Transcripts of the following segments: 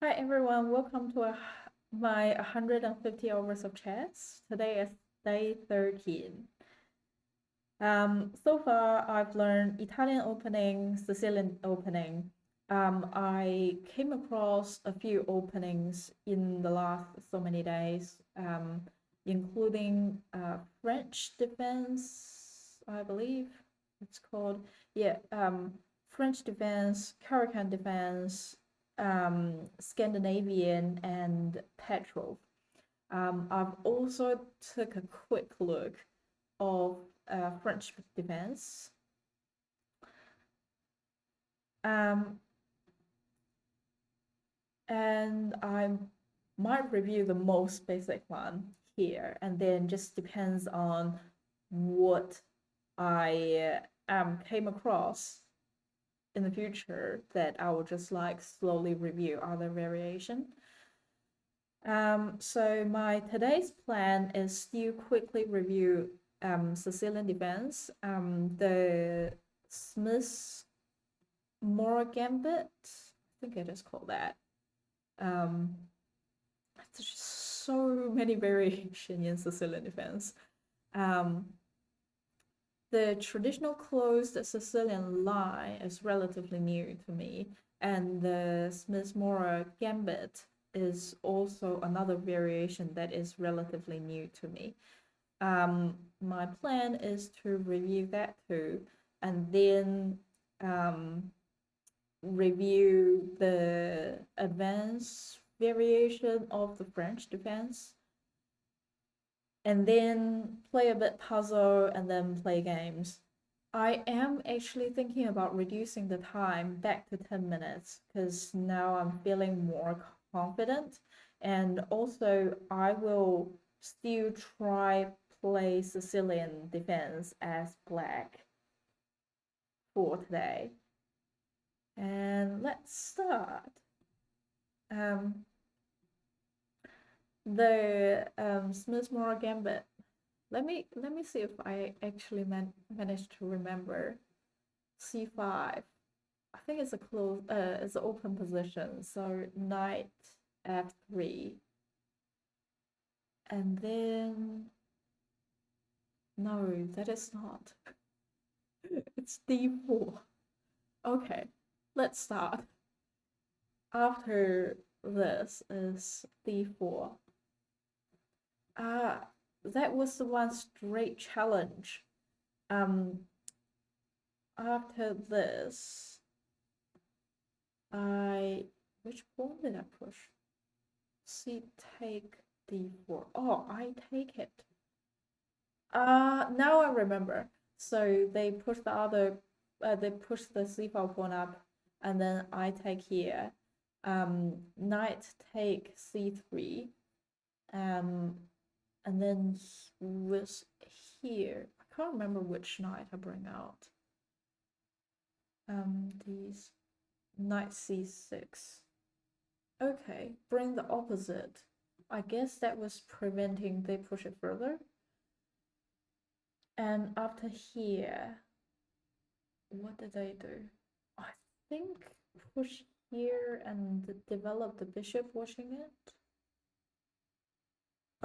Hi everyone, welcome to my 150 hours of chess. Today is day 13. So far I've learned Italian opening, Sicilian opening. I came across a few openings in the last so many days, including French defense, I believe it's called. Yeah, French defense, Caracan defense, Scandinavian, and Petrol. I've also took a quick look of French defense. And I might review the most basic one here, and then just depends on what I came across in the future that I will just like slowly review other variation. So my today's plan is still quickly review Sicilian Defense, the Smith's Mora Gambit. I think it is called that. There's just so many variations in Sicilian Defense. The traditional closed Sicilian line is relatively new to me, and the Smith's Mora Gambit is also another variation that is relatively new to me. My plan is to review that too, and then review the advanced variation of the French defense, and then play a bit puzzle, and then play games. I am actually thinking about reducing the time back to 10 minutes because now I'm feeling more confident, and also I will still try play Sicilian defense as black for today. And let's start. The Smith-Morrow Gambit. Let me see if I actually managed to remember. C5. I think it's a close. It's an open position. So knight f3, and then no, that is not. It's d4. Okay, let's start. After this is d4. That was the one straight challenge. After this, which pawn did I push? C take d4. Oh, I take it. Now I remember. So they push the other, they push the c5 pawn up, and then I take here. Knight take c3. And then was here. I can't remember which knight I bring out. These knight c6. Okay, bring the opposite. I guess that was preventing they push it further. And after here, what did they do? I think push here and develop the bishop watching it.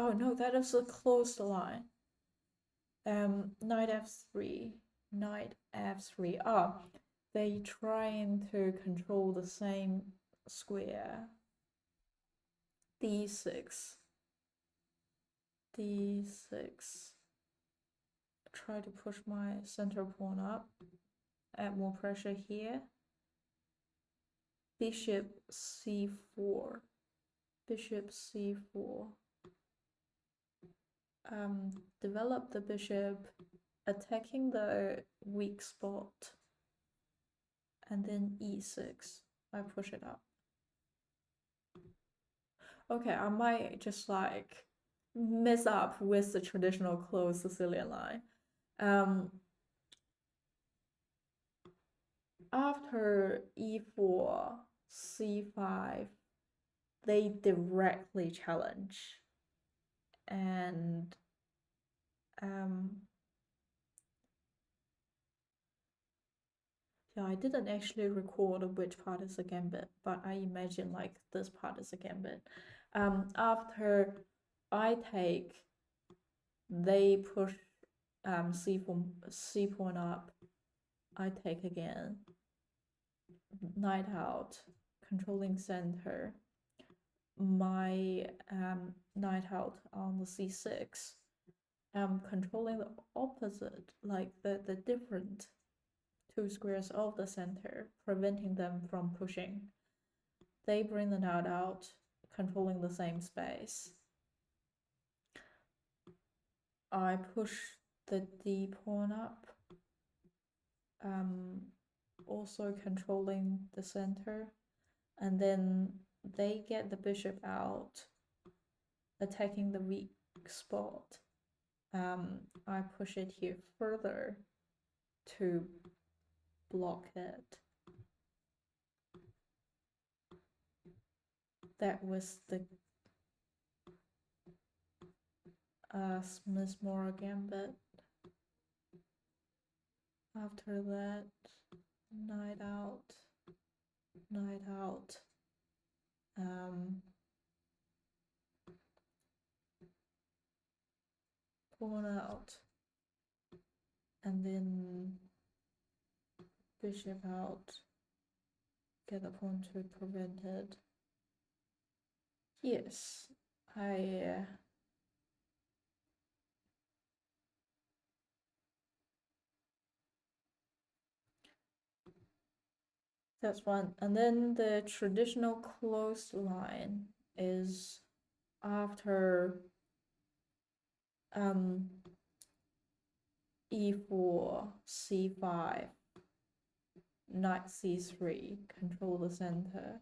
Oh no, that is a closed line. Knight f3, knight f3. Oh, they trying to control the same square. d6, d6. Try to push my center pawn up, add more pressure here. Bishop c4, bishop c4. Develop the bishop, attacking the weak spot, and then e6. I push it up. Okay, I might just like mess up with the traditional closed Sicilian line. After e4, c5, they directly challenge, and Yeah, I didn't actually record which part is a gambit, but I imagine like this part is a gambit. After I take, they push c pawn up. I take again. Knight out, controlling center. My knight out on the c6. Controlling the opposite, like the different two squares of the center, preventing them from pushing. They bring the knight out, controlling the same space. I push the d pawn up, also controlling the center, and then they get the bishop out, attacking the weak spot. I push it here further to block it. That was the Smith-Morra gambit. After that, knight out, pawn out, and then bishop out, get the pawn to prevent it. Yes, that's one. And then the traditional closed line is after e4, c5, knight c3, control the center.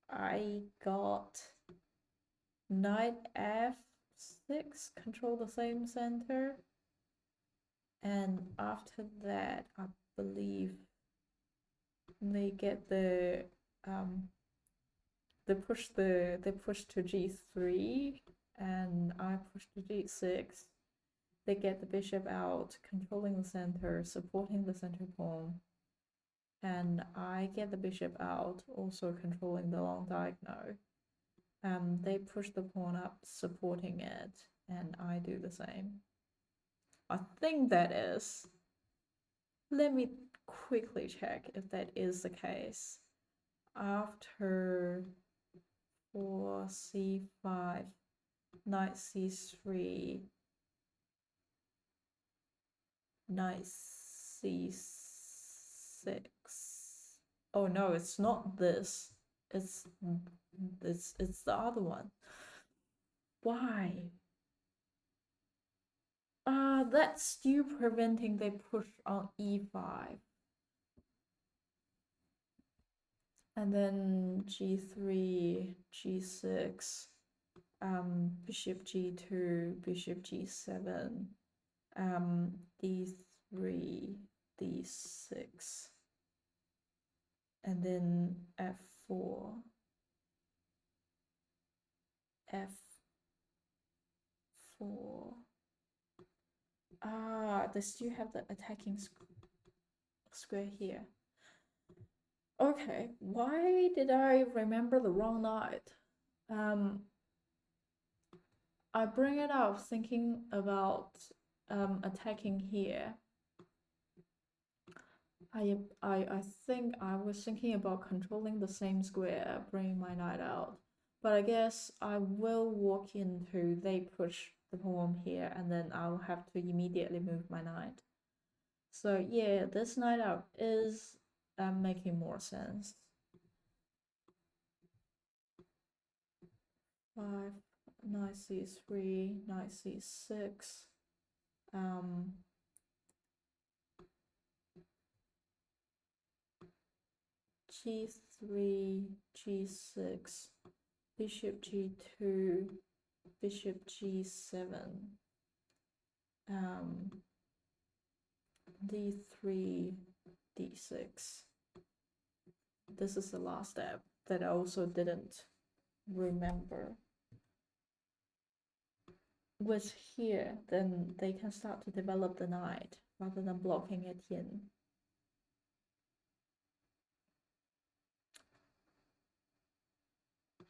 I got knight f6, control the same center. And after that, I believe they get the they push to g3, and I push to g6. They get the bishop out, controlling the center, supporting the center pawn, and I get the bishop out, also controlling the long diagonal. They push the pawn up, supporting it, and I do the same. I think that is. Let me quickly check if that is the case. After 4 c5, knight c3, knight c6. Oh no, it's not this. It's the other one. Why? That's still preventing they push on e5. And then g3, g6, bishop g2, bishop g7, d3, d6, and then f4, f4. They still have the attacking square here. Okay, why did I remember the wrong knight? I bring it up thinking about attacking here. I think I was thinking about controlling the same square, bringing my knight out. But I guess I will walk into, they push the pawn here, and then I'll have to immediately move my knight. So yeah, this knight out is making more sense. 5, knight c3, knight c6, g3, g6, bishop g2, bishop g7, d3, d6. This is the last step that I also didn't remember. With here, then they can start to develop the knight. rather than blocking it in.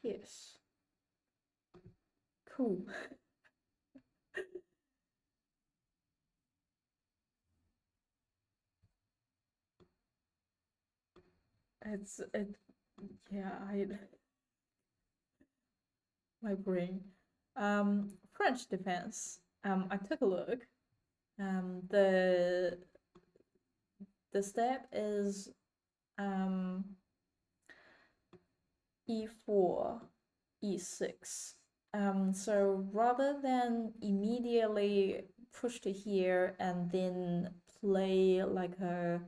Yes. Cool. Yeah, my brain. French defense. I took a look. Um, the the step is e4, e6. So rather than immediately push to here and then play like a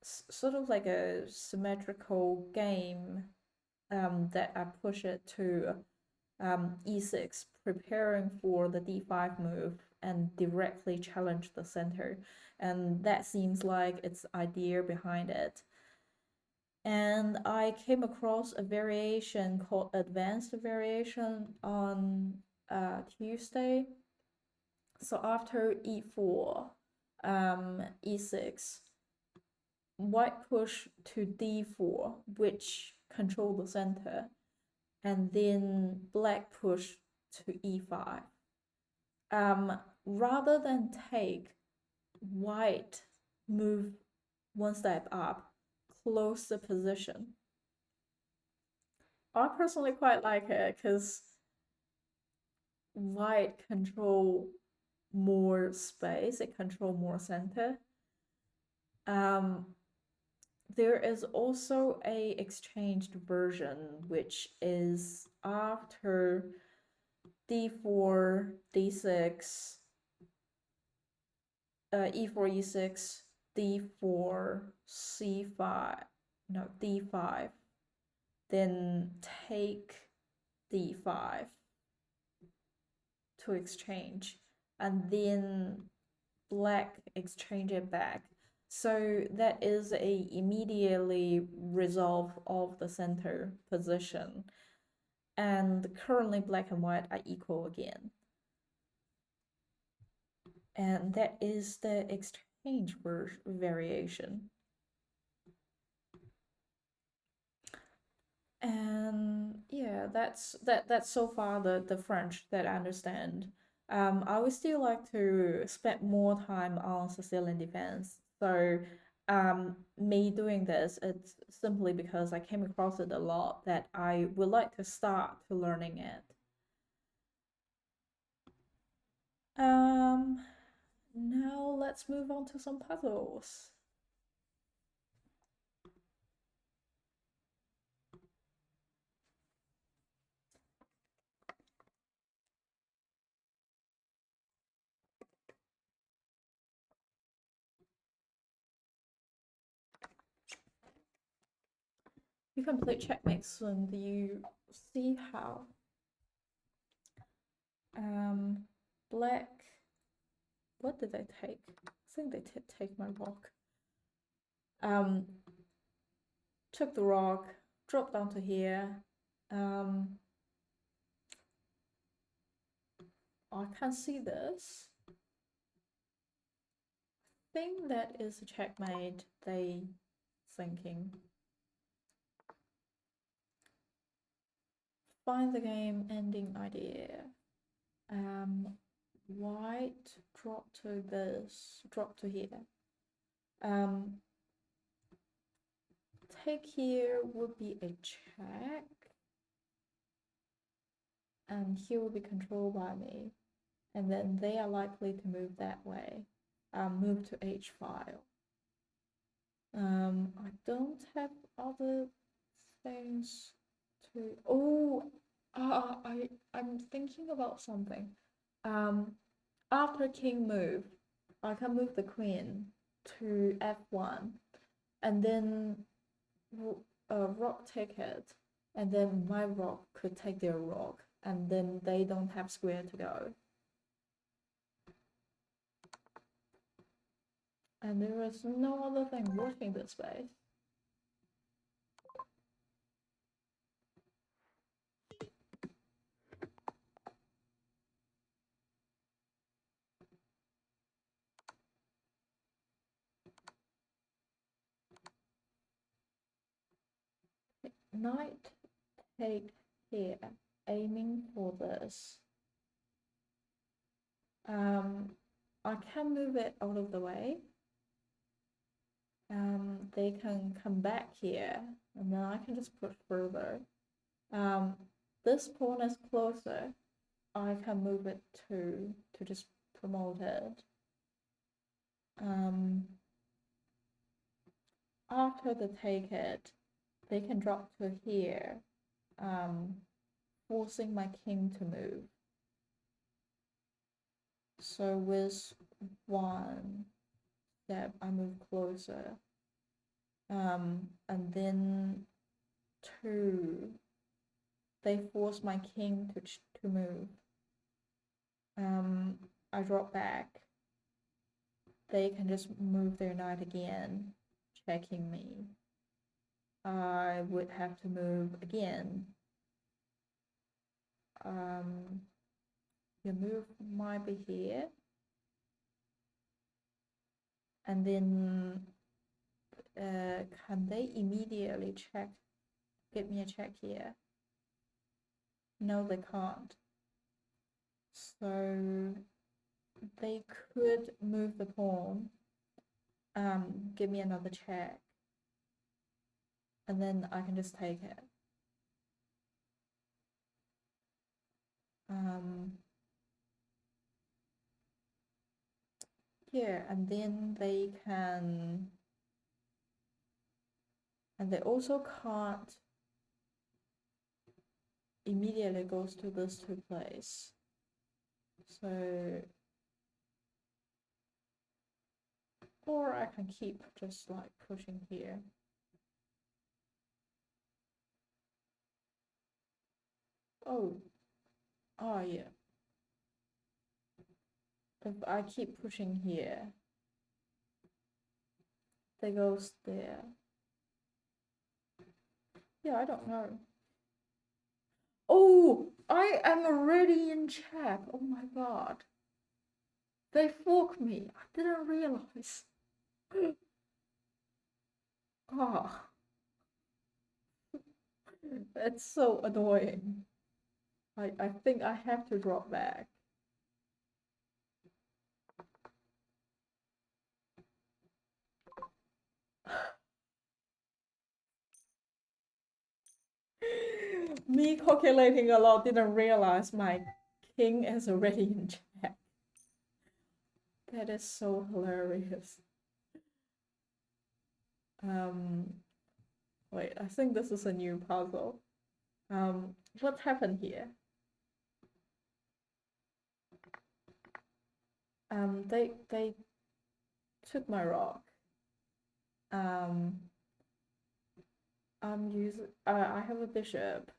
sort of like a symmetrical game, that I push it to e6, preparing for the d5 move and directly challenge the center. And that seems like its idea behind it. And I came across a variation called advanced variation on Tuesday. So after e4, e6, white push to d4, which control the center, and then black push to e5. Rather than take, white move one step up, close the position. I personally quite like it because white control more space, it control more center. Um, there is also a exchanged version which is after d4, d6, e4, e6, d4, c5, no, d5, then take d5 to exchange, and then black exchange it back. So that is a immediately resolve of the center position. And currently black and white are equal again. And that is the exchange variation. And yeah, that's so far the French that I understand. I would still like to spend more time on Sicilian defense. So, me doing this, it's simply because I came across it a lot that I would like to start to learning it. Um, Now let's move on to some puzzles. You can play checkmate soon. Do you see how? Black. What did they take? I think they take my rock. Um, Took the rock, dropped down to here. I can't see this. I think that is a checkmate. They thinking. Find the game ending idea. White drop to this, drop to here. Take here would be a check, and here will be controlled by me, and then they are likely to move that way. Move to h file. I don't have other things to. Oh, I'm thinking about something. After king move, I can move the queen to f1, and then rock take it, and then my rock could take their rock, and then they don't have square to go. And there is no other thing blocking this space. knight take here, aiming for this. I can move it out of the way. They can come back here, and then I can just push further. This pawn is closer. I can move it to just promote it. After they take it, they can drop to here, forcing my king to move. So with one step, I move closer. And then two, they force my king to move. I drop back. They can just move their knight again, checking me. I would have to move again. Your move might be here. And then can they immediately check, give me a check here? No, they can't. So they could move the pawn, give me another check, and then I can just take it. Yeah, and then they can, and they also can't immediately goes to this two place. So, or I can keep just like pushing here. Oh, yeah. If I keep pushing here, they goes there. Yeah, I don't know. Oh, I am already in check. Oh my god. They fork me. I didn't realize. Ah. It's so annoying. I think I have to drop back. Me calculating a lot, didn't realize my king is already in check. That is so hilarious. Wait, I think this is a new puzzle. What happened here? They took my rock. I have a bishop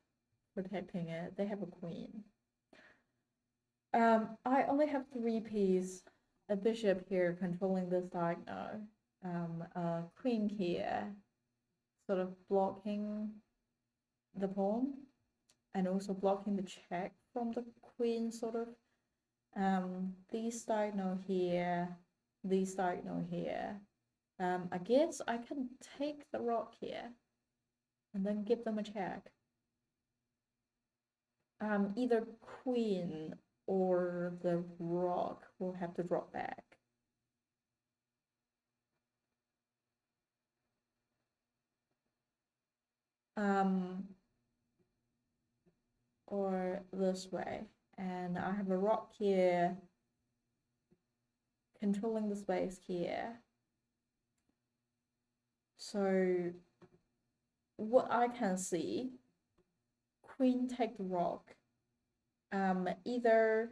protecting it. They have a queen. I only have 3 pieces. A bishop here controlling this diagonal. A queen here, sort of blocking the pawn, and also blocking the check from the queen, sort of. These diagonal here, these diagonal here. I guess I can take the rock here and then give them a check. Either queen or the rock will have to drop back. Or this way. And I have a rock here controlling the space here. So what I can see, queen take the rock. Either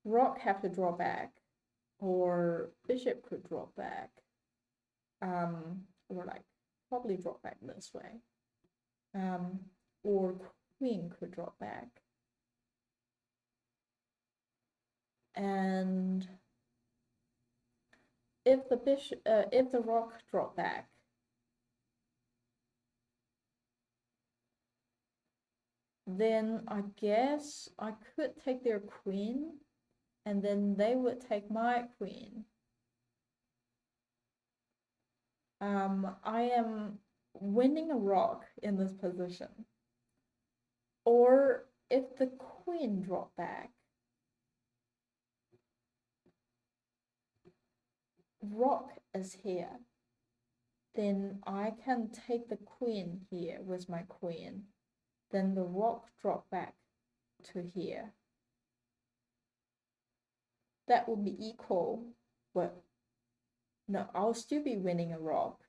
rock have to draw back, or bishop could drop back. Or like probably drop back this way. Or queen could drop back. And if the bishop, if the rock drop back, then I guess I could take their queen, and then they would take my queen. I am winning a rock in this position. Or if the queen dropped back, rock is here, then I can take the queen here with my queen. Then the rock drop back to here. That would be equal, but no, I'll still be winning a rock.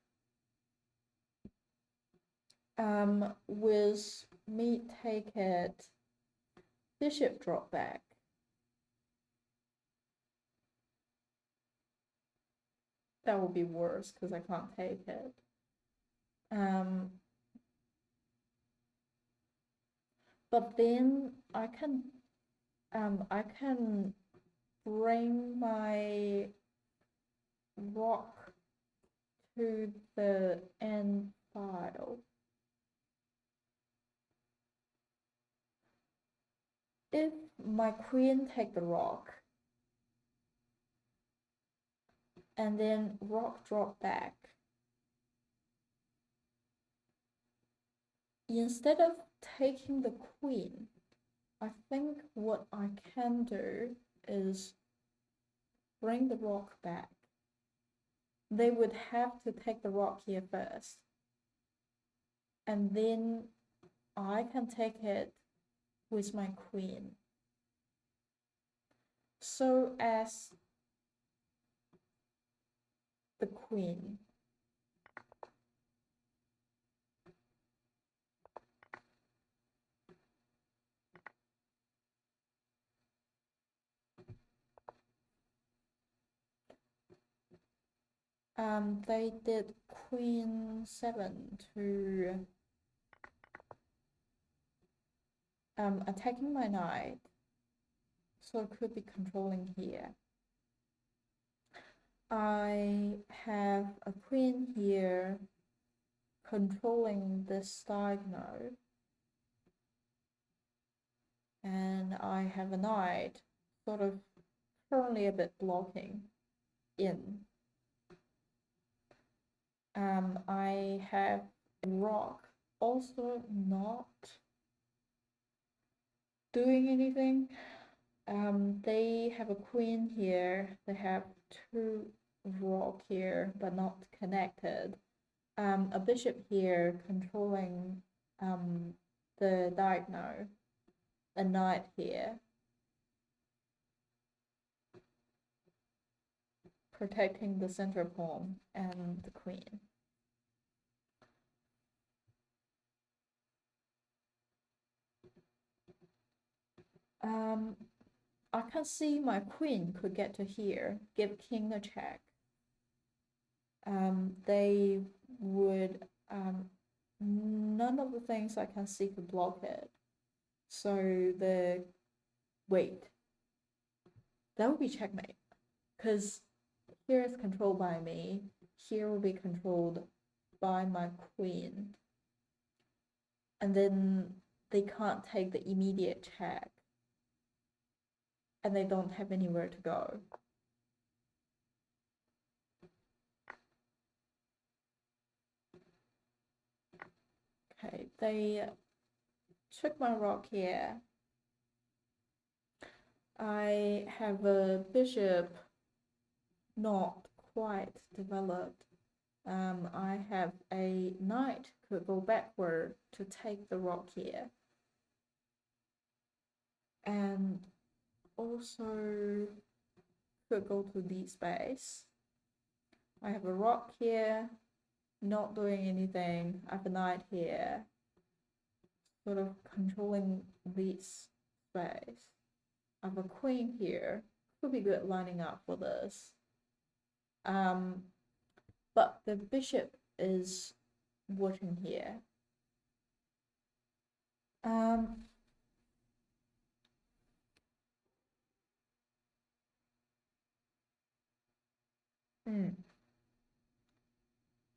With me take it, bishop drop back. That would be worse because I can't take it. But then I can bring my rock to the end file. If my queen take the rock, and then rock drop back, instead of taking the queen, I think what I can do is bring the rock back. They would have to take the rock here first, and then I can take it with my queen. So as the queen. They did queen 7 to attacking my knight, so it could be controlling here. I have a queen here controlling this diagonal, and I have a knight sort of currently a bit blocking in. I have a rock also not doing anything. They have a queen here, they have 2 rock here but not connected, a bishop here controlling the diagonal, a knight here protecting the center pawn and the queen. I can see my queen could get to here, give king a check. They would, none of the things I can see could block it. So wait, that would be checkmate. Because here is controlled by me, here will be controlled by my queen. And then they can't take the immediate check. And they don't have anywhere to go. Okay, they took my rock here. I have a bishop not quite developed. I have a knight could go backward to take the rock here. And also could go to D space. I have a rock here, not doing anything. I have a knight here, sort of controlling this space. I have a queen here, could be good lining up for this. But the bishop is watching here.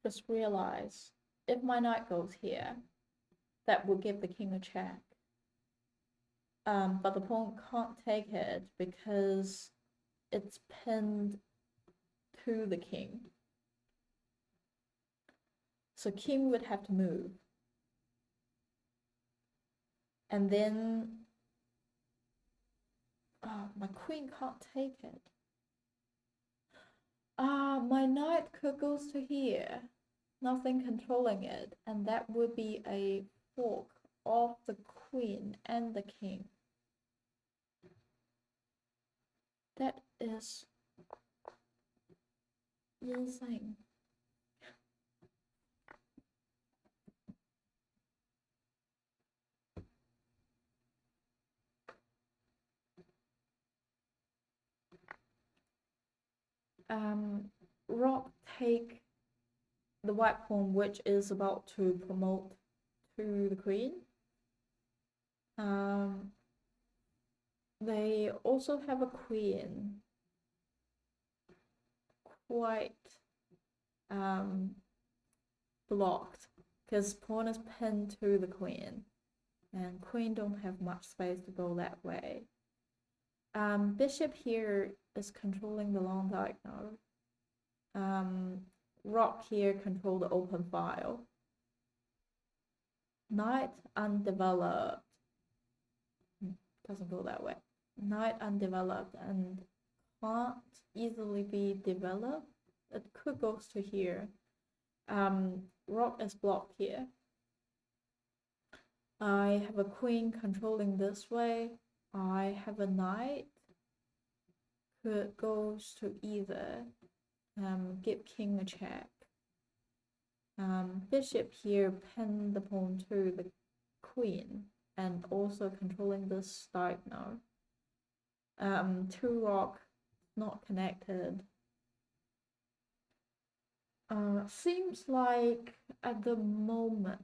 Just realize, if my knight goes here, that will give the king a check. But the pawn can't take it because it's pinned to the king. So king would have to move. And then, oh, my queen can't take it. My knight could go to here. Nothing controlling it. And that would be a fork of the queen and the king. That is insane. Rock take the white pawn, which is about to promote to the queen. They also have a queen, quite blocked, because pawn is pinned to the queen, and queen don't have much space to go that way. Bishop here is controlling the long diagonal. Rock here control the open file. Knight undeveloped. Doesn't go that way. Knight undeveloped and can't easily be developed. It could go to here. Rock is blocked here. I have a queen controlling this way. I have a knight. Could goes to either. Give king a check. Bishop here pin the pawn to the queen and also controlling this diagonal. Two rock not connected. Seems like at the moment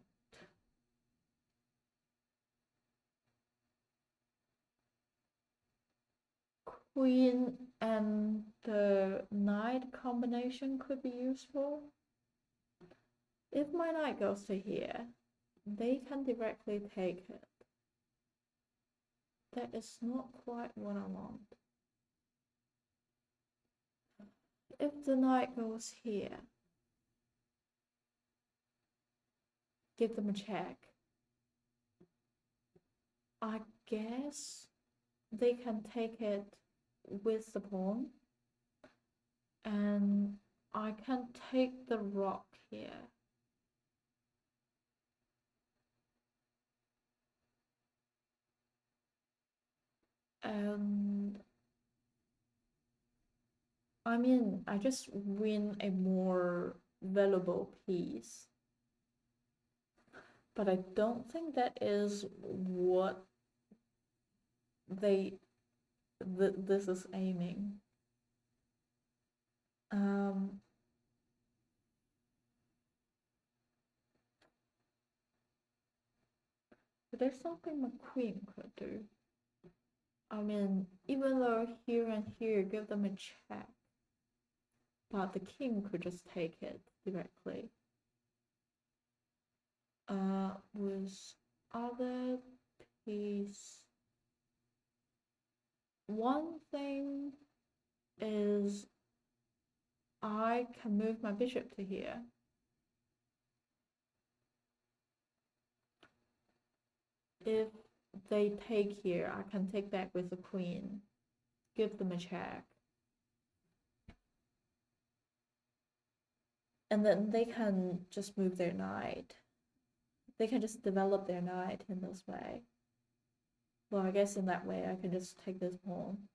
queen and the knight combination could be useful. If my knight goes to here, they can directly take it. That is not quite what I want. If the knight goes here, give them a check. I guess they can take it with the pawn, and I can take the rock here. And I mean, I just win a more valuable piece. But I don't think that is what this is aiming. But there's something my queen could do. I mean, even though here and here give them a check, but the king could just take it directly. With other piece, one thing is I can move my bishop to here. If they take here, I can take back with the queen, give them a check. And then they can just move their knight. They can just develop their knight in this way. Well, I guess in that way I can just take this pawn.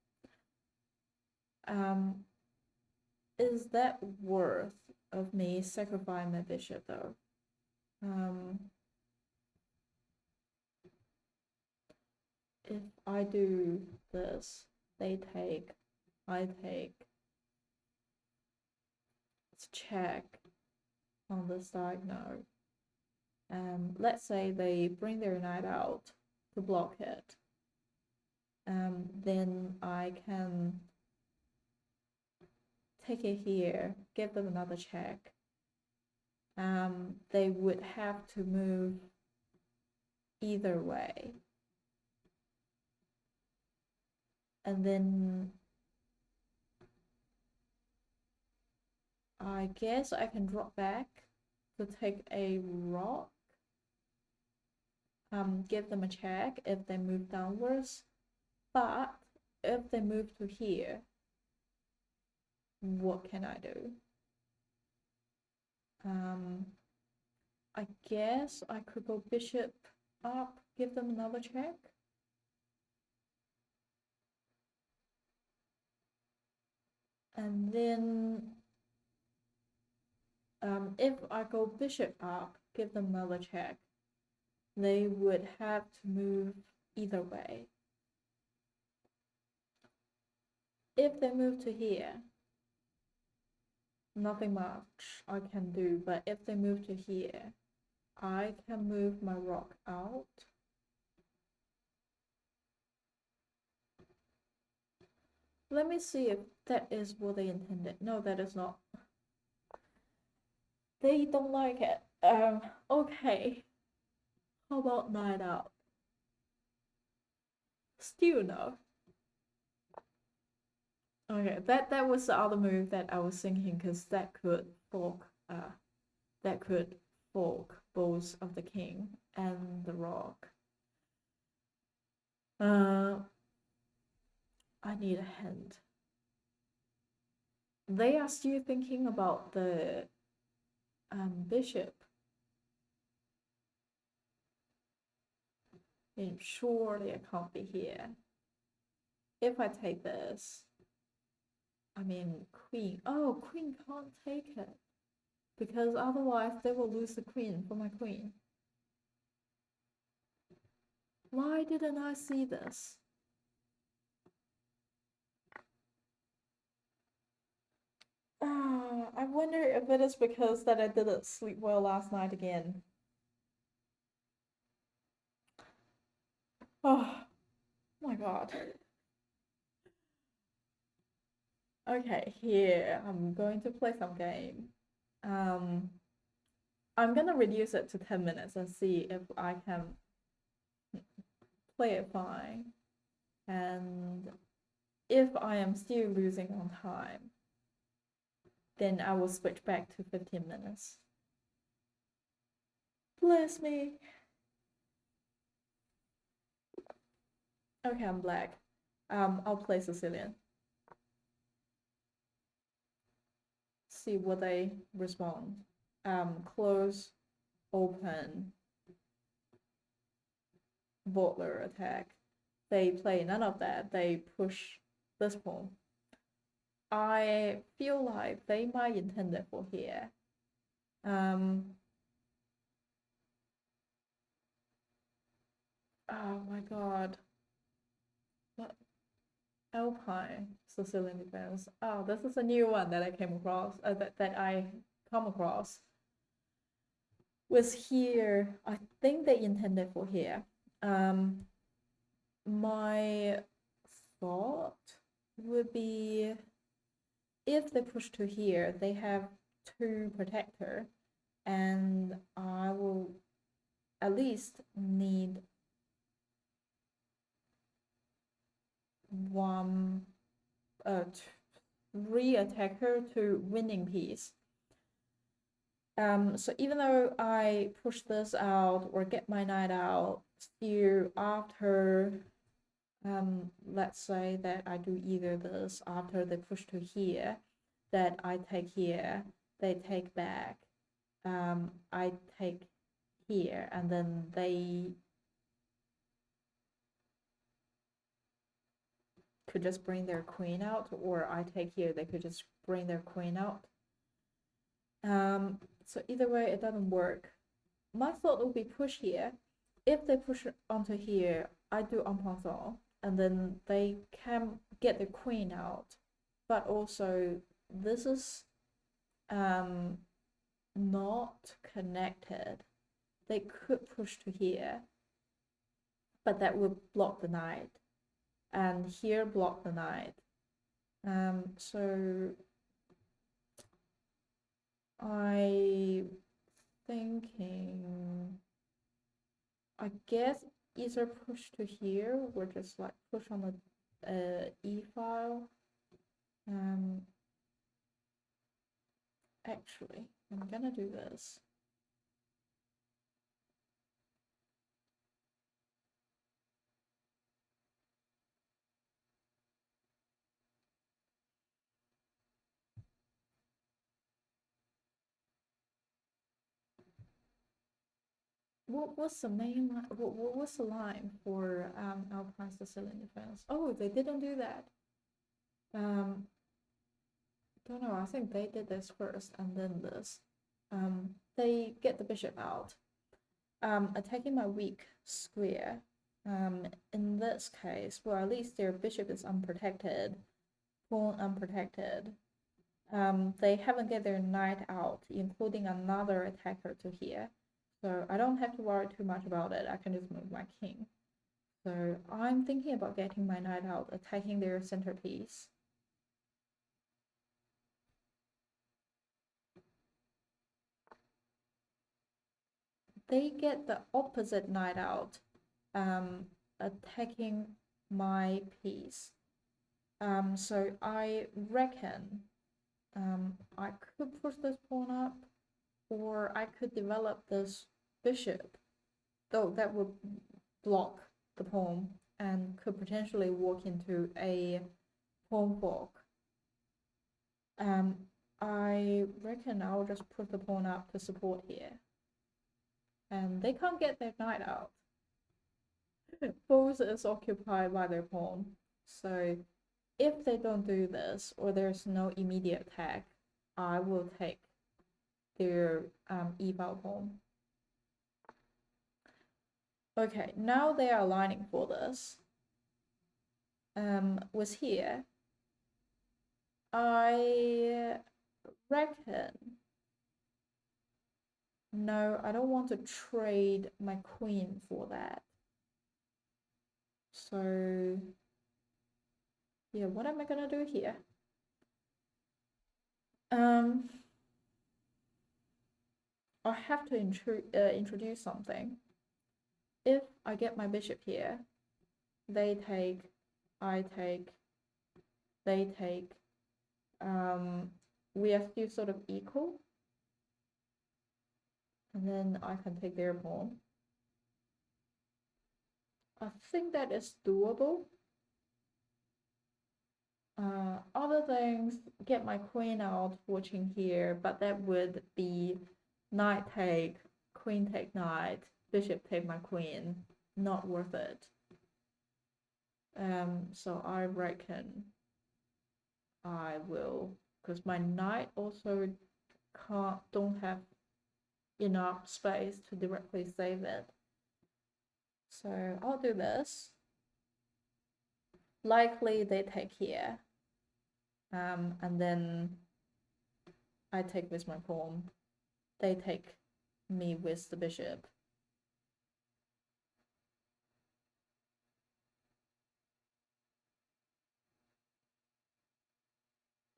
Is that worth of me sacrificing my bishop though? If I do this, they take, I take. Let's check on this diagonal. Let's say they bring their knight out to block it. Then I can take it here, give them another check. They would have to move either way. And then I guess I can drop back to take a rock, give them a check if they move downwards. But if they move to here, what can I do? I guess I could go bishop up, give them another check. And then if I go bishop up, give them another check, they would have to move either way. If they move to here, nothing much I can do, but if they move to here, I can move my rock out. Let me see if that is what they intended. No, that is not. They don't like it. Okay. How about knight out? Still no. Okay, that was the other move that I was thinking, because that could fork both of the king and the rock. I need a hint. They are still thinking about the bishop. And surely it can't be here. If I take this, I mean queen. Oh, queen can't take it, because otherwise they will lose the queen for my queen. Why didn't I see this? I wonder if it is because that I didn't sleep well last night again. Oh my god. Okay, here I'm going to play some game. I'm gonna reduce it to 10 minutes and see if I can play it fine. And if I am still losing on time, then I will switch back to 15 minutes. Bless me. Okay, I'm black. I'll play Sicilian. See what they respond. Close, open, bottler attack. They play none of that. They push this pawn. I feel like they might intend it for here. Oh my god. What? Alpine Sicilian Defense. Oh, this is a new one that I came across. That I come across. Was here. I think they intended for here. My thought would be, if they push to here, they have 2 protector, and I will at least need 3 attacker to winning piece. So even though I push this out or get my knight out, still after, let's say that I do either this, after they push to here, that I take here, they take back, I take here, and then they could just bring their queen out, or I take here, they could just bring their queen out. So either way, it doesn't work. My thought would be push here. If they push onto here, I do en passant, and then they can get the queen out. But also, this is not connected. They could push to here, but that would block the knight, and here block the knight. So I thinking, I guess either push to here or just like push on the E file. Actually, I'm gonna do this. what's the main line? What's the line for Alpine Sicilian Defense? Oh, they didn't do that. Don't know. I think they did this first and then this. They get the bishop out. Attacking my weak square. In this case, well, at least their bishop is unprotected, pawn unprotected. They haven't get their knight out, including another attacker to here. So I don't have to worry too much about it. I can just move my king. So I'm thinking about getting my knight out, attacking their centerpiece. They get the opposite knight out, attacking my piece. So I reckon I could push this pawn up, or I could develop this bishop, though that would block the pawn and could potentially walk into a pawn fork. I reckon I'll just put the pawn up to support here. And they can't get their knight out. Both is occupied by their pawn. So if they don't do this, or there's no immediate attack, I will take their e-file pawn. Okay, now they are aligning for this. Was here. I reckon. No, I don't want to trade my queen for that. So yeah, what am I gonna do here? I have to introduce something. If I get my bishop here, they take, I take, they take. We are still sort of equal. And then I can take their pawn. I think that is doable. Other things, get my queen out, watching here, but that would be knight take, queen take knight, bishop take my queen. Not worth it. So I reckon I will, because my knight also don't have enough space to directly save it. So I'll do this. Likely they take here. And then I take with my pawn. They take me with the bishop.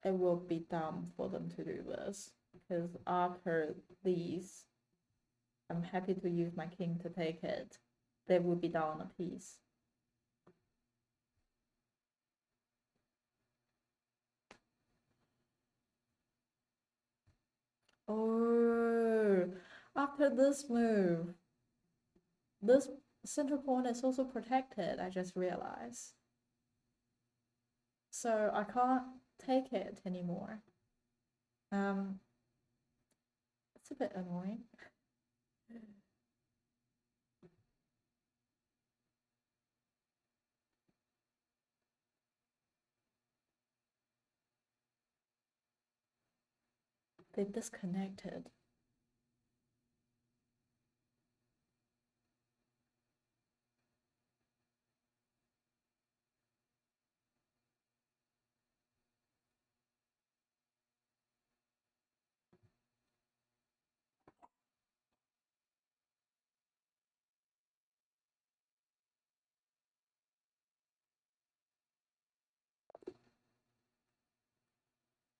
It will be dumb for them to do this, because after these, I'm happy to use my king to take it. They will be down a piece. Oh, after this move, this center pawn is also protected, I just realized. So I can't take it anymore. It's a bit annoying. They disconnected.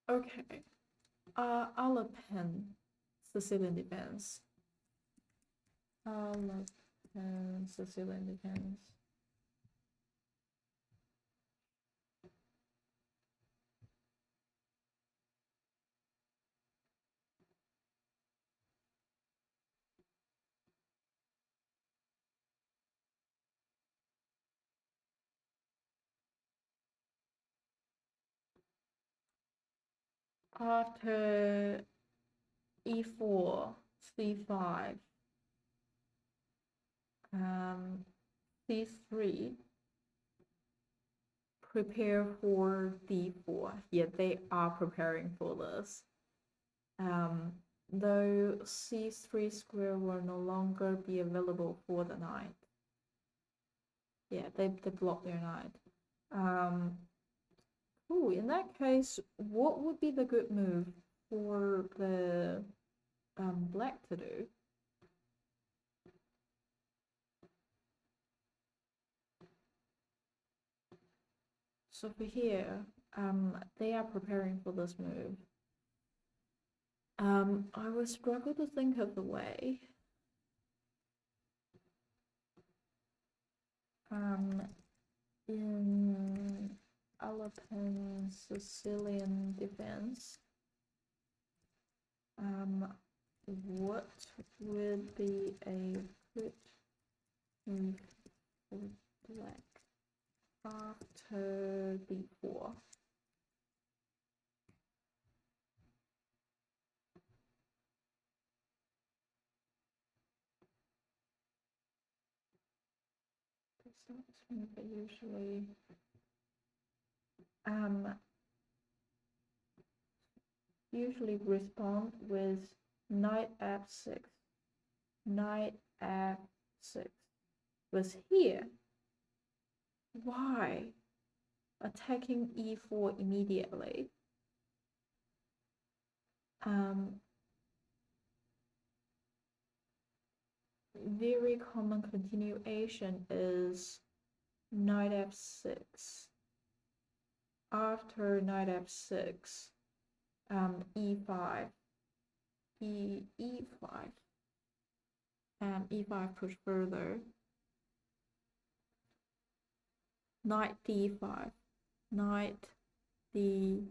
Okay. I'll append Sicilian Defense. I'll append Sicilian Defense. After e4, c5, c3, prepare for d4. Yeah, they are preparing for this. Though c3 square will no longer be available for the knight. Yeah, they block their knight. Ooh, in that case, what would be the good move for the black to do? So for here, they are preparing for this move. I will struggle to think of the way. In Alapin Sicilian Defense, what would be a good move for black after d4? Usually usually respond with knight f6, knight f6. But here, why attacking e4 immediately? Very common continuation is knight f6. After knight f6, e5, e5, e5 push further, knight d5, knight d5,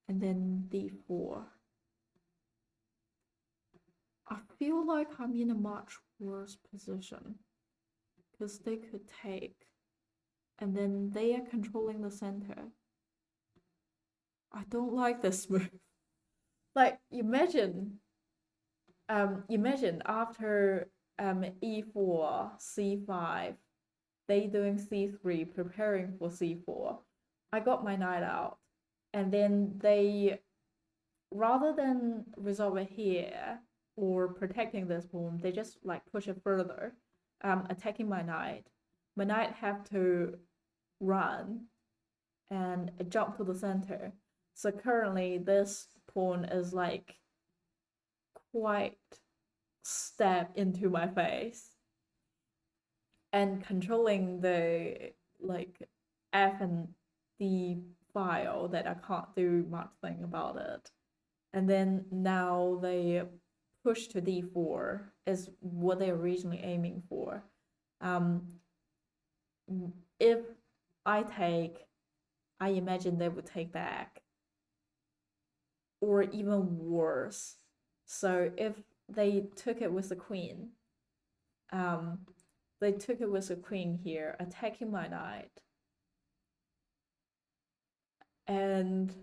and then d4. I feel like I'm in a much worse position because they could take, and then they are controlling the center. I don't like this move. Like, imagine after e4, c5, they doing c3, preparing for c4. I got my knight out, and then they, rather than resolve it here or protecting this pawn, they just like push it further, attacking my knight. My knight have to run and jump to the center. So currently this pawn is like quite stab into my face and controlling the like F and D file that I can't do much thing about it. And then now they push to d4 is what they're originally aiming for. If I take, I imagine they would take back, or even worse. So if they took it with the queen, they took it with the queen here, attacking my knight, and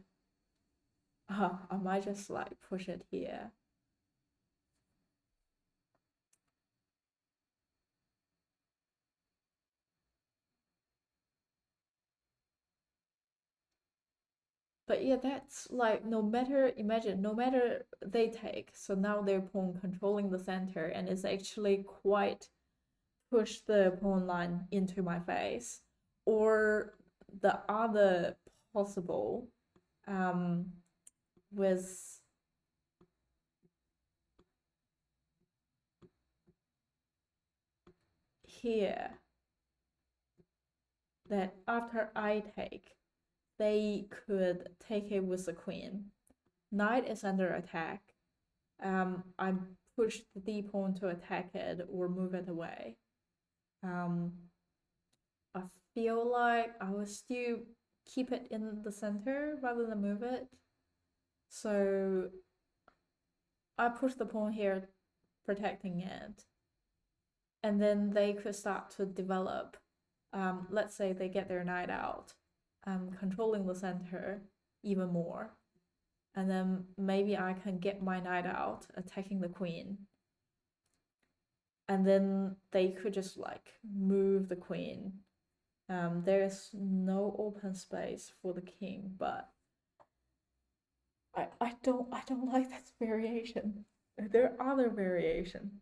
I might just like push it here. But yeah, that's like no matter, imagine, no matter they take, so now their pawn controlling the center and it's actually quite push the pawn line into my face. Or the other possible was here, that after I take, they could take it with the queen. Knight is under attack. I push the d pawn to attack it or move it away. I feel like I will still keep it in the center rather than move it. So I push the pawn here, protecting it. And then they could start to develop. Let's say they get their knight out, controlling the center even more. And then maybe I can get my knight out, attacking the queen. and then they could just like move the queen. There's no open space for the king, but I don't like that variation. There are other variations.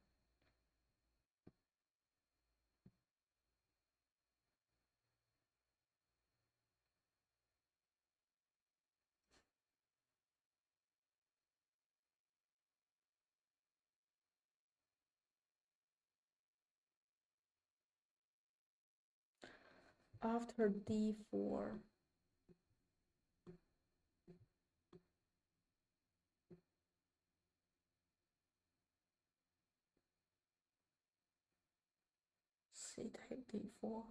After d4. C take d4.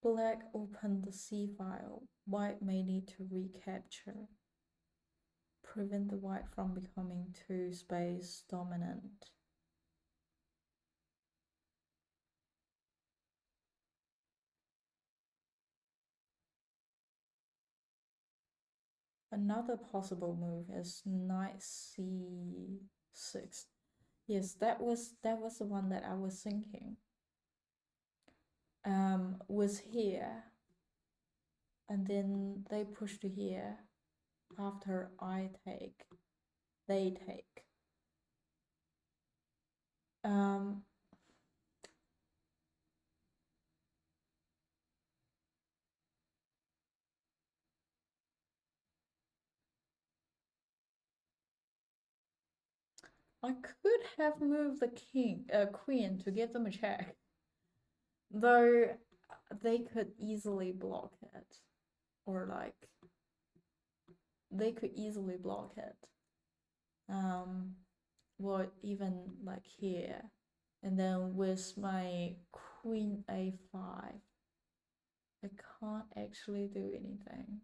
Black opened the C file. White may need to recapture. Prevent the white from becoming too space dominant. Another possible move is knight c6. Yes, that was the one that I was thinking. Was here, and then they push to here. After I take, they take. I could have moved the queen to give them a check, though they could easily block it, or like they could easily block it. Well, even like here, and then with my queen a5, I can't actually do anything.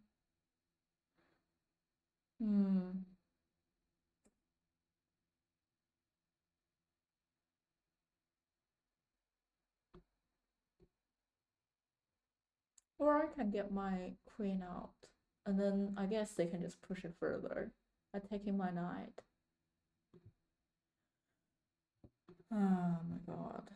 Or I can get my queen out, and then I guess they can just push it further by taking my knight. Oh my god.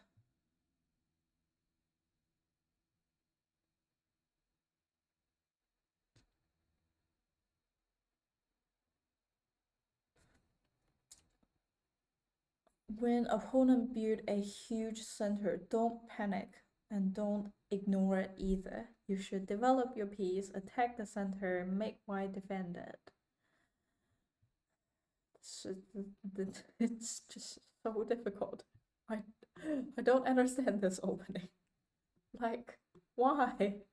When opponent build a huge center, don't panic and don't ignore it either. You should develop your piece, attack the center, make white defend it. It's just so difficult. I don't understand this opening. Like, why?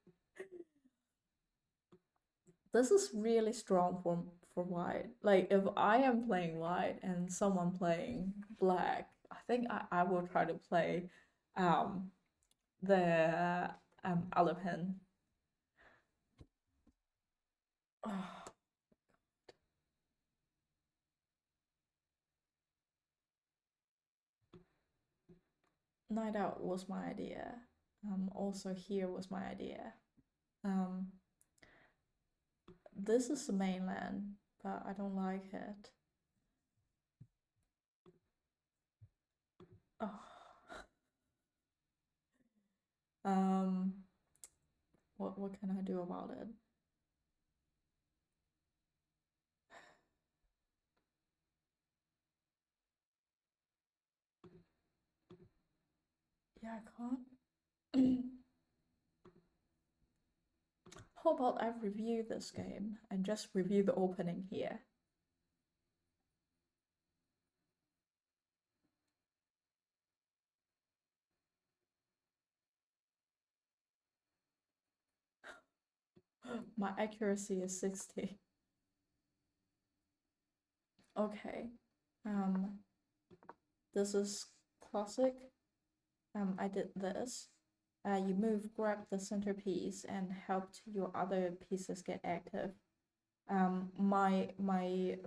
This is really strong for white. Like, if I am playing white and someone playing black, I think I will try to play the Alapin. Oh, night out was my idea. Also here was my idea. This is the mainland, but I don't like it. Oh. What can I do about it? Yeah, I can't. How about I review this game and just review the opening here? My accuracy is 60. Okay. This is classic. I did this. You move, grab the centerpiece, and helped your other pieces get active. My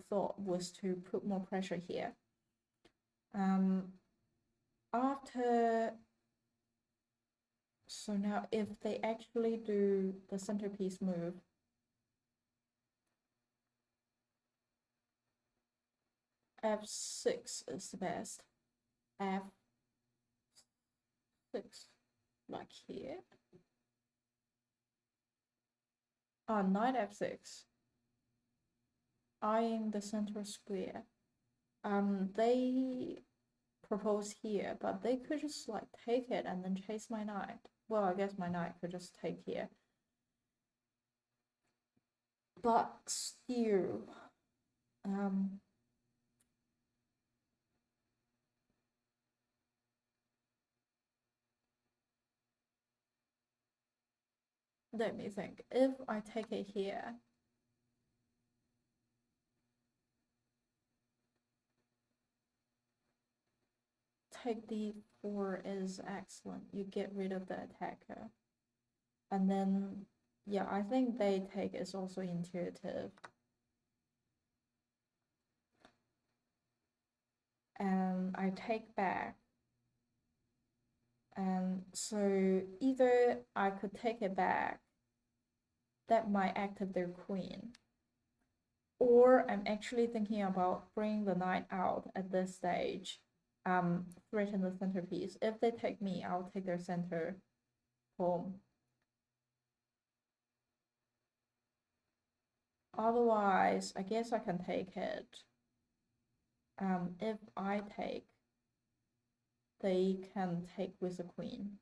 thought was to put more pressure here. After, so now if they actually do the centerpiece move, f6 is the best. f6, like here. Knight f6, eyeing the center square. They propose here, but they could just like take it and then chase my knight. Well, I guess my knight could just take here. But still, let me think. If I take it here, take d4 is excellent. You get rid of the attacker. And then, yeah, I think they take is also intuitive. And I take back. And so either I could take it back, that might activate their queen, or I'm actually thinking about bringing the knight out at this stage, threaten the centerpiece. If they take me, I'll take their center home. Otherwise, I guess I can take it. If I take, they can take with the queen.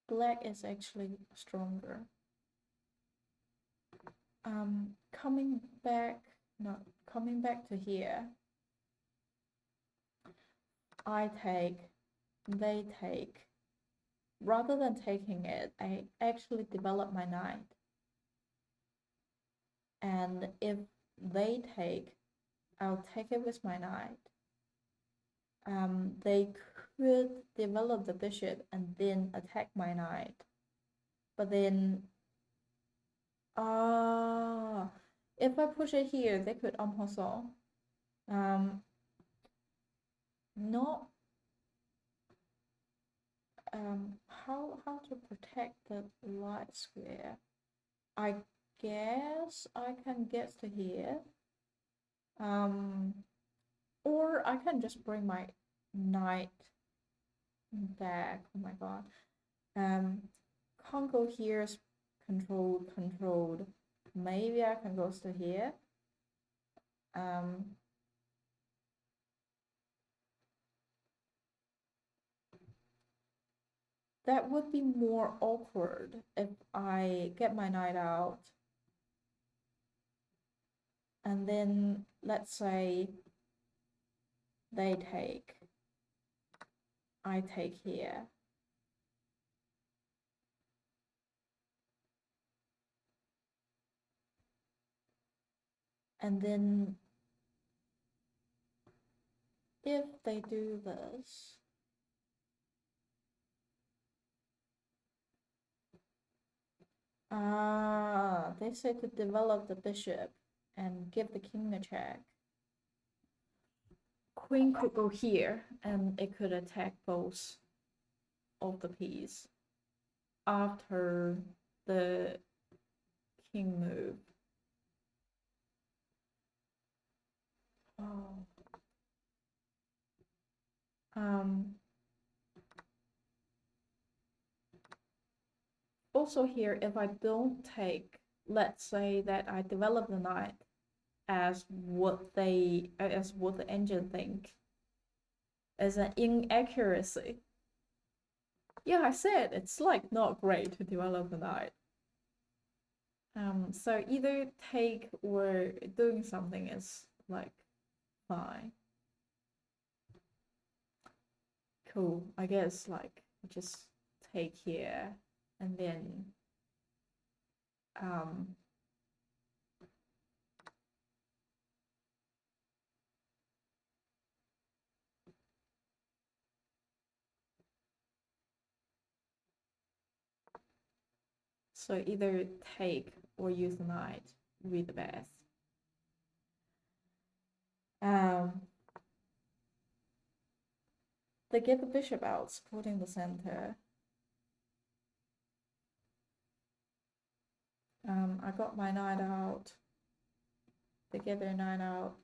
Black is actually stronger. Coming back to here. I take, they take. Rather than taking it, I actually develop my knight. And if they take, I'll take it with my knight. They could develop the bishop and then attack my knight. But then, if I push it here, they could en passant. Not how to protect the light square. I guess I can get to here. Or I can just bring my knight back. Oh my god. Can't go here. Controlled. Maybe I can go to here. That would be more awkward if I get my knight out. And then let's say they take. I take here. And then if they do this, they say to develop the bishop and give the king a check. Queen could go here and it could attack both of the piece after the king move. Oh. Also here, if I don't take, let's say that I develop the knight as what the engine think as an inaccuracy. Yeah, I said it's like not great to develop the knight. So either take or doing something is like fine. Cool. I guess like just take here and then So either take or use the knight would be the best. They get the bishop out, supporting the center. I got my knight out. They get their knight out.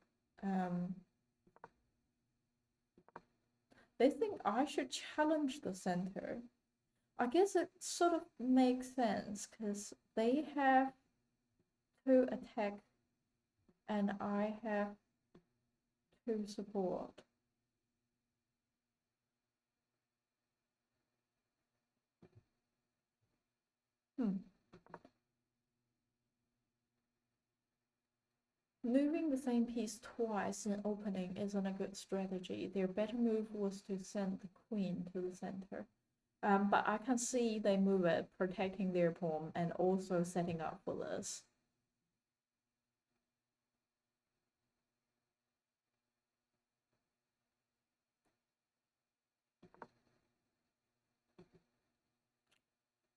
They think I should challenge the center. I guess it sort of makes sense because they have to attack and I have to support. Moving the same piece twice in opening isn't a good strategy. Their better move was to send the queen to the center. But I can see they move it, protecting their pawn and also setting up for this.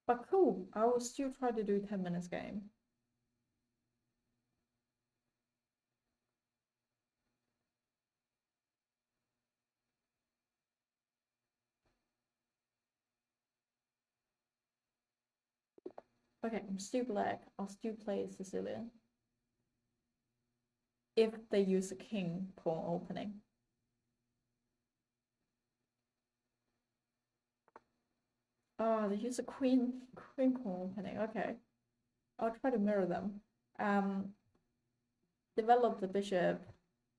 But cool, I will still try to do 10 minutes game. Okay, I'm still black. I'll still play Sicilian. If they use a king pawn opening. Oh, they use a queen pawn opening. Okay. I'll try to mirror them. Develop the bishop,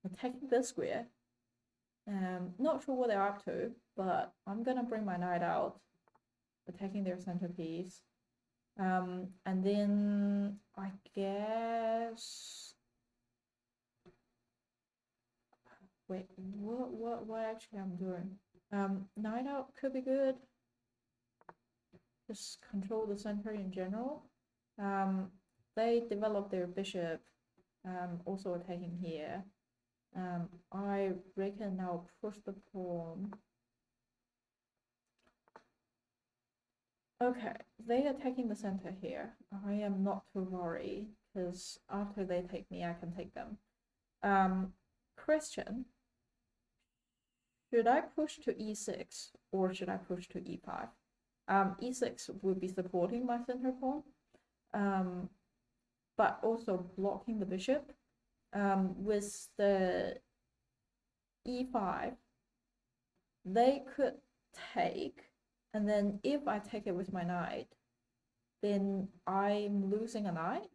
attacking this square. Not sure what they're up to, but I'm gonna bring my knight out, attacking their centerpiece. And then I guess. Wait, what actually I'm doing? Knight out could be good. Just control the center in general. They develop their bishop, also attacking here. I reckon I'll push the pawn. Okay, they attacking the center here. I am not too worried because after they take me, I can take them. Question: should I push to e6 or should I push to e5? E6 would be supporting my center pawn, but also blocking the bishop. With the e5, they could take, and then if I take it with my knight, then I'm losing a knight.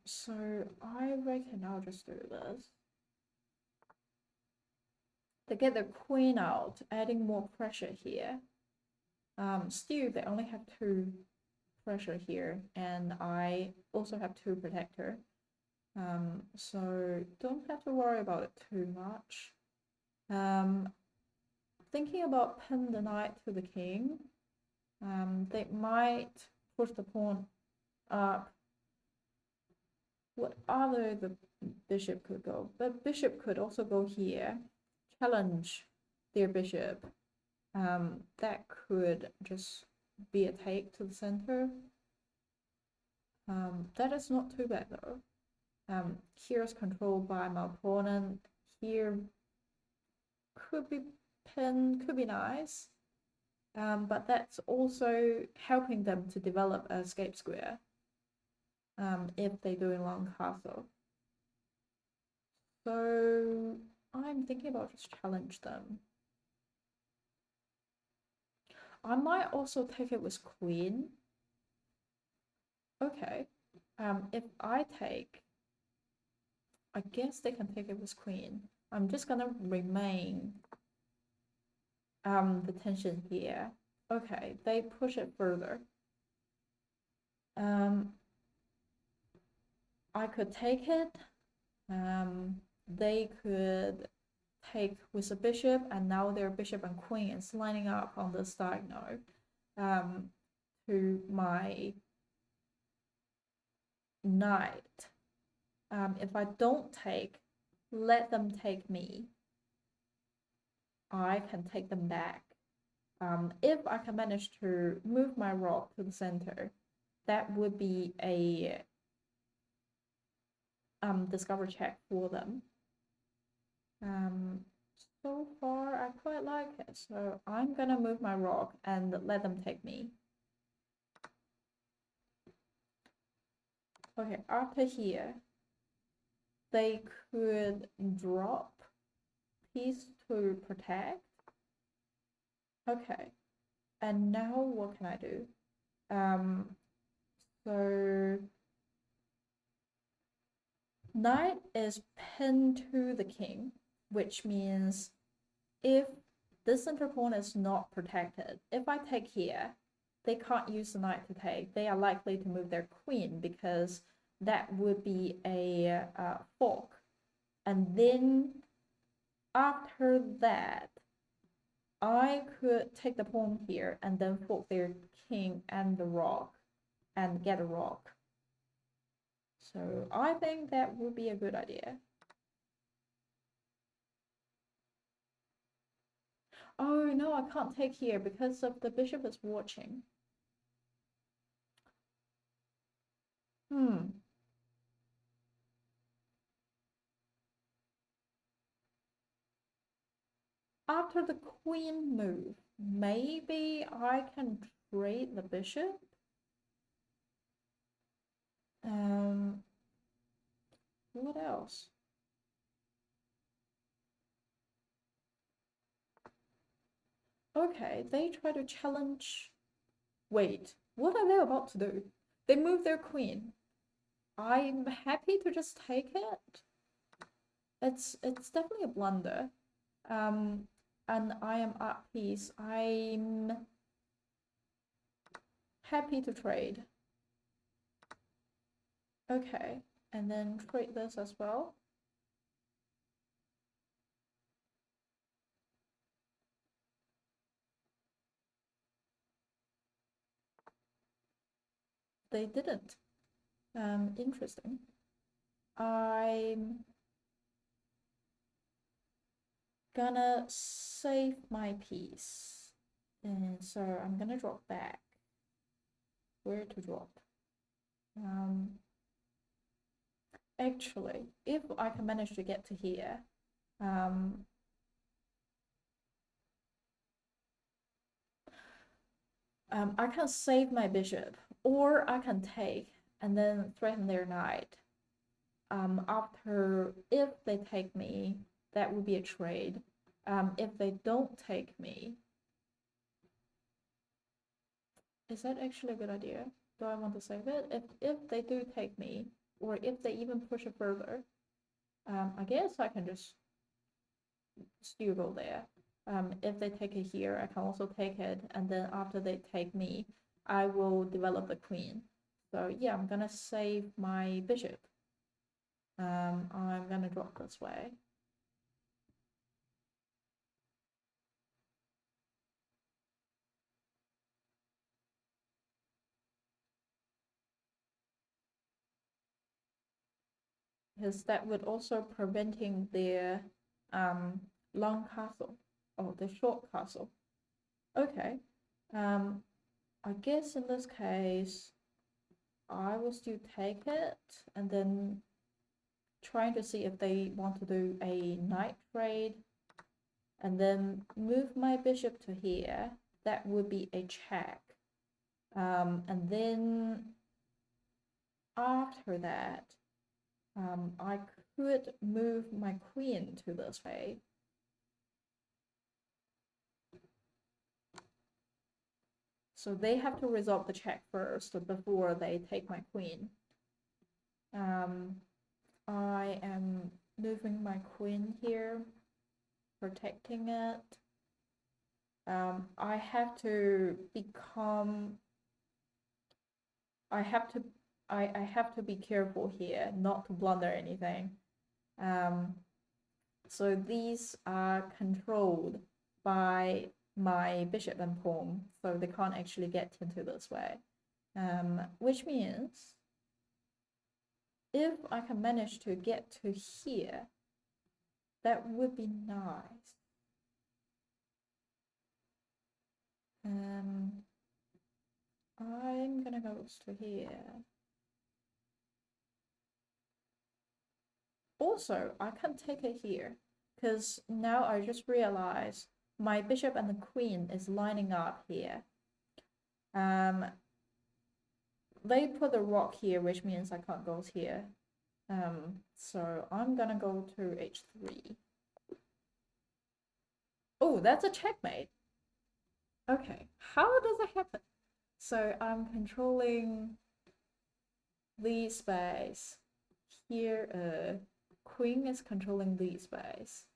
So I reckon I'll just do this. They get their queen out, adding more pressure here. Still, they only have 2 pressure here, and I also have 2 protector. So don't have to worry about it too much. Thinking about pin the knight to the king. They might push the pawn up. What other the bishop could go? The bishop could also go here, challenge their bishop. That could just be a take to the center. That is not too bad though. Here is controlled by my opponent. Here could be pin, could be nice. But that's also helping them to develop a escape square. If they're doing long castle. So I'm thinking about just challenge them. I might also take it with queen. Okay. If I take, I guess they can take it with queen. I'm just gonna remain the tension here. Okay, they push it further. I could take it. They could take with a bishop, and now their bishop and queen is lining up on this diagonal to my knight. If I don't take, let them take me. I can take them back. If I can manage to move my rock to the center, that would be a discover check for them. So far I quite like it, so I'm gonna move my rock and let them take me. Okay, after here, they could drop piece to protect. Okay, and now what can I do? So knight is pinned to the king, which means if this center pawn is not protected, if I take here, they can't use the knight to take. They are likely to move their queen because that would be a fork. And then after that, I could take the pawn here and then fork their king and the rock and get a rock. So I think that would be a good idea. Oh no, I can't take here because of the bishop is watching. After the queen move, maybe I can trade the bishop. What else? Okay, they try to challenge. Wait, what are they about to do? They move their queen. I'm happy to just take it. It's definitely a blunder. And I am at peace. I'm happy to trade. Okay, and then trade this as well. They didn't. Interesting. I'm gonna save my piece. And so I'm gonna drop back. Where to drop? Actually, if I can manage to get to here, I can save my bishop, or I can take and then threaten their knight. After, if they take me, that would be a trade. If they don't take me, is that actually a good idea? Do I want to save it? If they do take me, or if they even push it further, I guess I can just still go there. If they take it here, I can also take it, and then after they take me, I will develop the queen. So yeah, I'm gonna save my bishop. I'm gonna drop this way. Because that would also preventing their long castle, or the short castle. Okay, I guess in this case, I will still take it, and then trying to see if they want to do a knight trade, and then move my bishop to here. That would be a check. And then after that, I could move my queen to this way. So they have to resolve the check first before they take my queen. I am moving my queen here, protecting it. I have to become. I have to be careful here, not to blunder anything. So these are controlled by my bishop and pawn, so they can't actually get into this way. Which means if I can manage to get to here, that would be nice. I'm gonna go to here. Also, I can take it here, because now I just realized my bishop and the queen is lining up here. They put the rock here, which means I can't go here. So I'm gonna go to h3. Oh, that's a checkmate. Okay, how does it happen? So I'm controlling the space. Here, queen is controlling the space.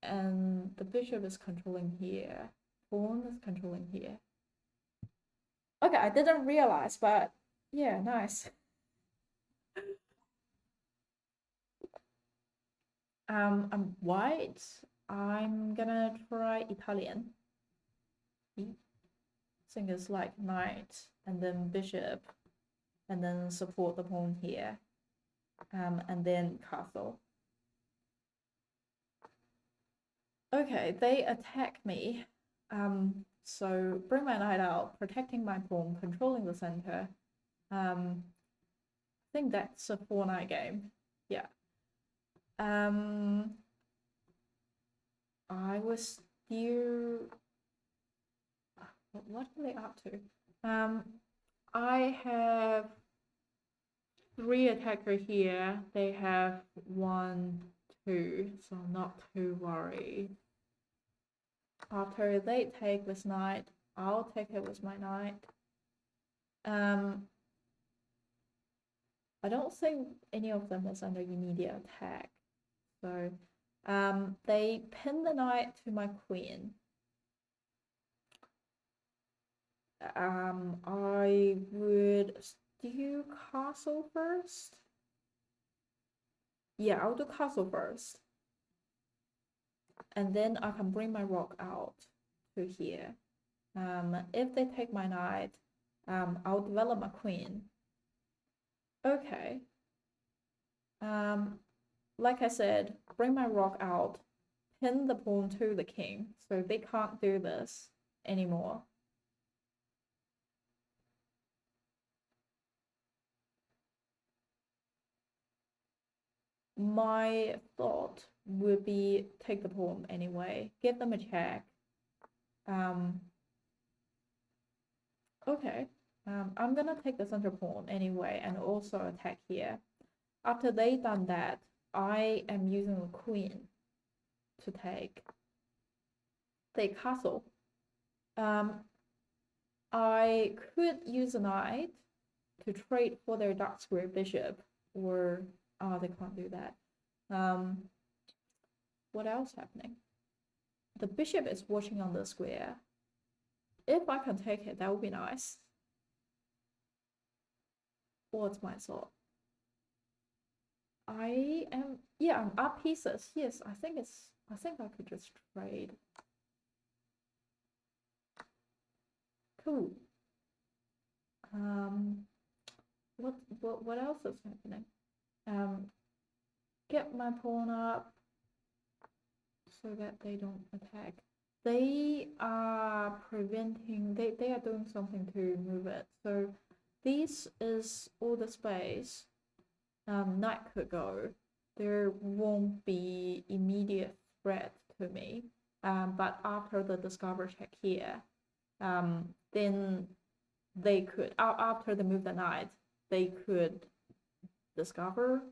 And the bishop is controlling here. Pawn is controlling here. Okay, I didn't realize, but yeah, nice. I'm white. I'm gonna try Italian. I think it's like knight and then bishop and then support the pawn here. And then castle. Okay, they attack me. So bring my knight out, protecting my pawn, controlling the center. I think that's a 4-knight game. Yeah. I was still. What are they up to? I have 3 attacker here. They have 1, 2, so I'm not too worried. After they take this knight, I'll take it with my knight. I don't think any of them is under immediate attack. So they pin the knight to my queen. I would do castle first. Yeah, I'll do castle first. And then I can bring my rook out to here. If they take my knight, I'll develop my queen. Okay. Like I said, bring my rook out, pin the pawn to the king, so they can't do this anymore. My thought would be take the pawn anyway, give them a check. Okay, I'm gonna take the center pawn anyway and also attack here. After they done that, I am using the queen to take castle. I could use a knight to trade for their dark square bishop, or they can't do that. What else happening? The bishop is watching on the square. If I can take it, that would be nice. What's my thought? I'm up pieces. Yes, I think I could just trade. Cool. What else is happening? Get my pawn up so that they don't attack. They are preventing, they are doing something to move it. So this is all the space knight could go. There won't be immediate threat to me. But after the discover check here, then they could, after they move the knight, they could discover,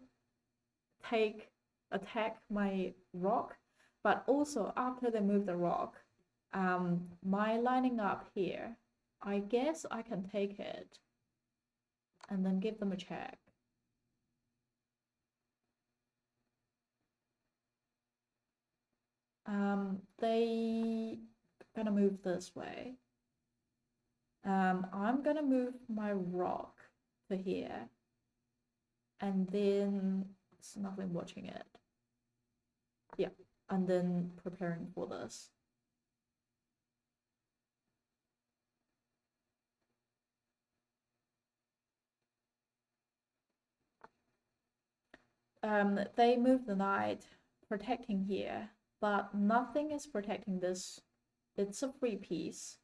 attack my rock. But also after they move the rock, my lining up here, I guess I can take it and then give them a check. They gonna move this way. I'm gonna move my rock to here, and then it's nothing watching it. Yeah, and then preparing for this. They move the knight, protecting here, but nothing is protecting this. It's a free piece.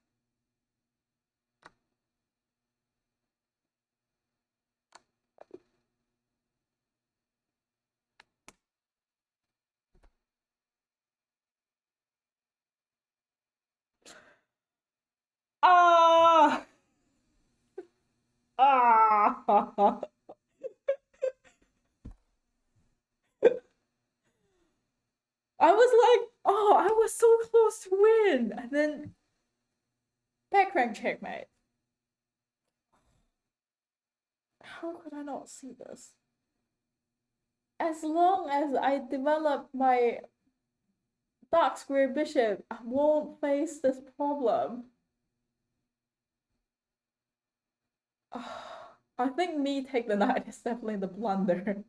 I was like, oh, I was so close to win. And then back rank checkmate. How could I not see this? As long as I develop my dark square bishop, I won't face this problem. I think me take the knight is definitely the blunder.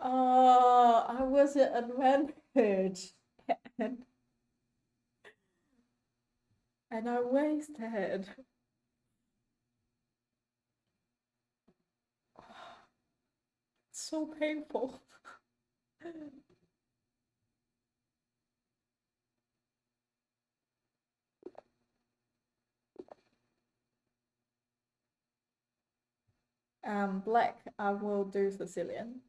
I was at advantage and, and I wasted. It's so painful. Black, I will do Sicilian.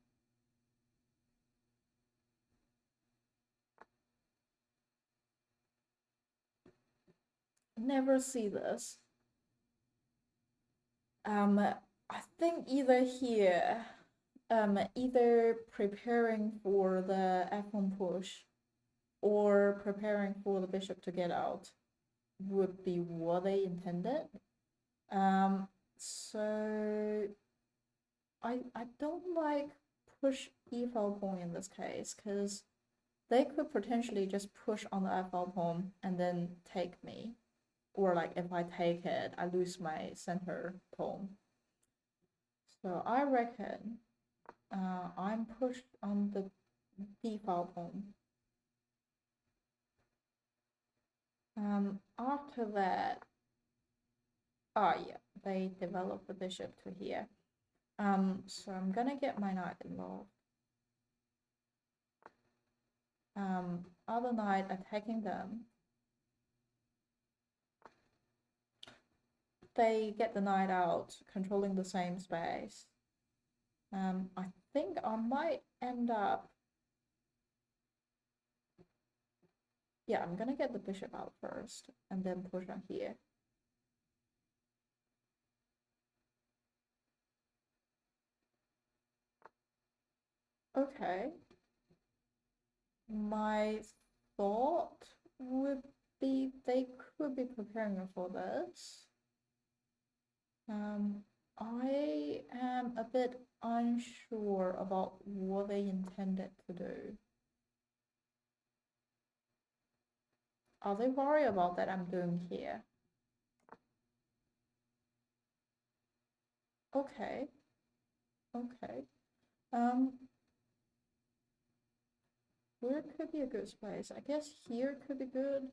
Never see this. I think either here, either preparing for the F1 push or preparing for the bishop to get out would be what they intended. So I don't like push e-file pawn in this case because they could potentially just push on the f-file pawn and then take me. Or like if I take it, I lose my center pawn. So I reckon I'm pushed on the d-file pawn. After that, yeah, they develop the bishop to here. So I'm gonna get my knight involved. Other knight attacking them. They get the knight out, controlling the same space. I think I might end up. Yeah, I'm gonna get the bishop out first and then push on here. Okay. My thought would be they could be preparing for this. I am a bit unsure about what they intended to do. Are they worried about that I'm doing here? Okay. Okay. Where could be a good space? I guess here could be good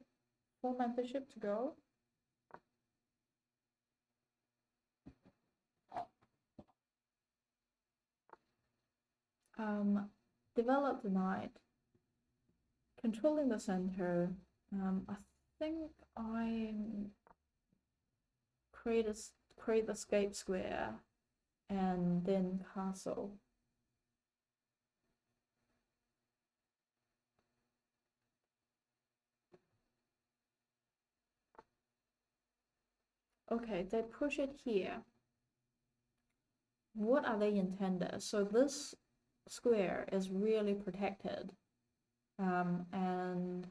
for my bishop to go. Develop the knight, controlling the center. I think I create the escape square and then castle. Okay, they push it here. What are they intended? So this square is really protected. And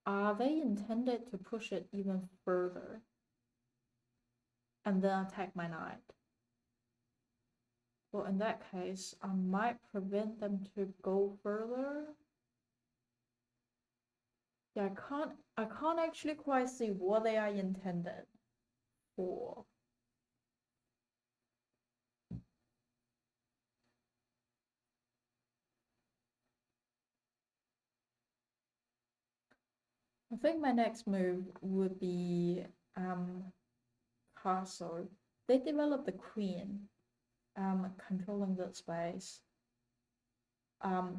are they intended to push it even further and then attack my knight? Well, in that case, I might prevent them to go further. Yeah, I can't actually quite see what they are intended for. I think my next move would be castle. They develop the queen, controlling that space.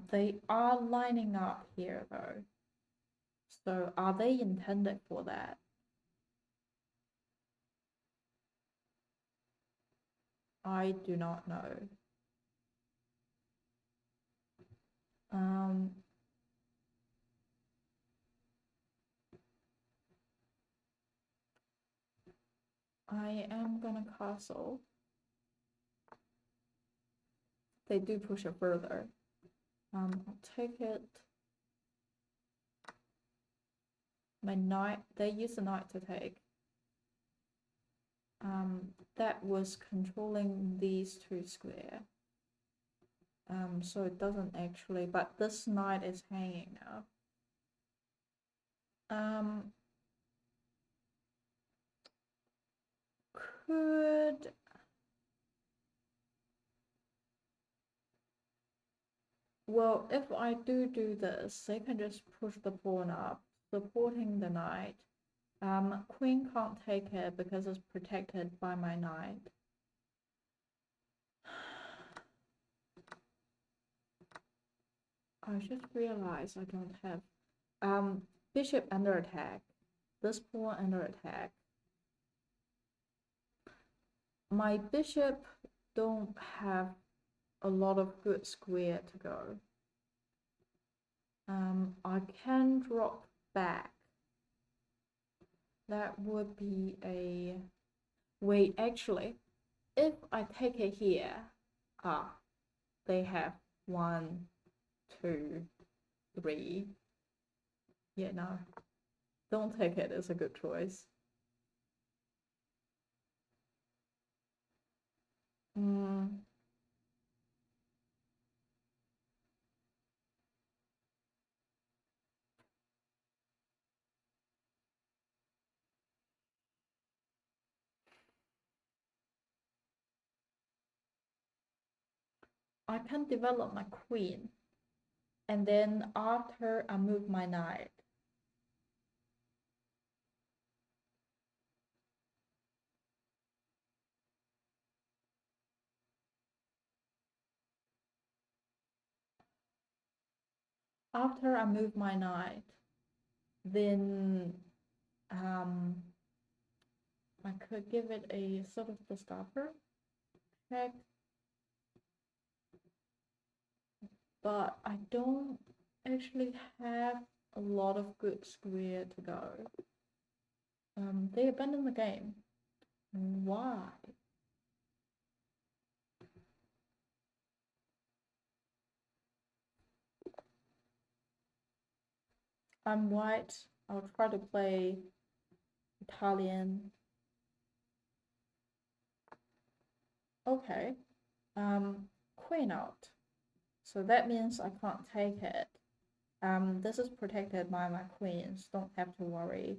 They are lining up here though. So are they intended for that? I do not know. I am gonna castle. They do push it further. I'll take it. My knight, they use the knight to take. That was controlling these two square. So it doesn't actually, but this knight is hanging now. Could well, if I do this, they can just push the pawn up, supporting the knight. Queen can't take it because it's protected by my knight. I just realized I don't have bishop under attack. This pawn under attack. My bishop don't have a lot of good square to go. I can drop back. That would be a... Wait, actually, if I take it here, they have 1, 2, 3. Yeah, no. Don't take it, it's a good choice. I can develop my queen, and then after I move my knight. After I move my knight, then I could give it a sort of the stopper check, but I don't actually have a lot of good square to go. They abandoned the game. Why? I'm white. I'll try to play Italian. Okay. Queen out. So that means I can't take it. This is protected by my queens. Don't have to worry.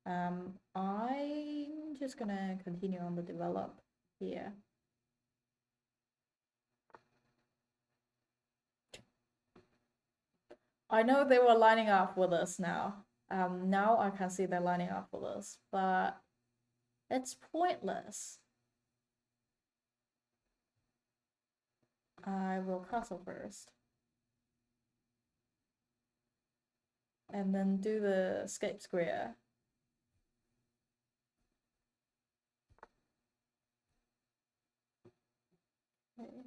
I'm just gonna continue on the develop here. I know they were lining up with us now. Now I can see they're lining up with us, but it's pointless. I will castle first. And then do the escape square. Okay.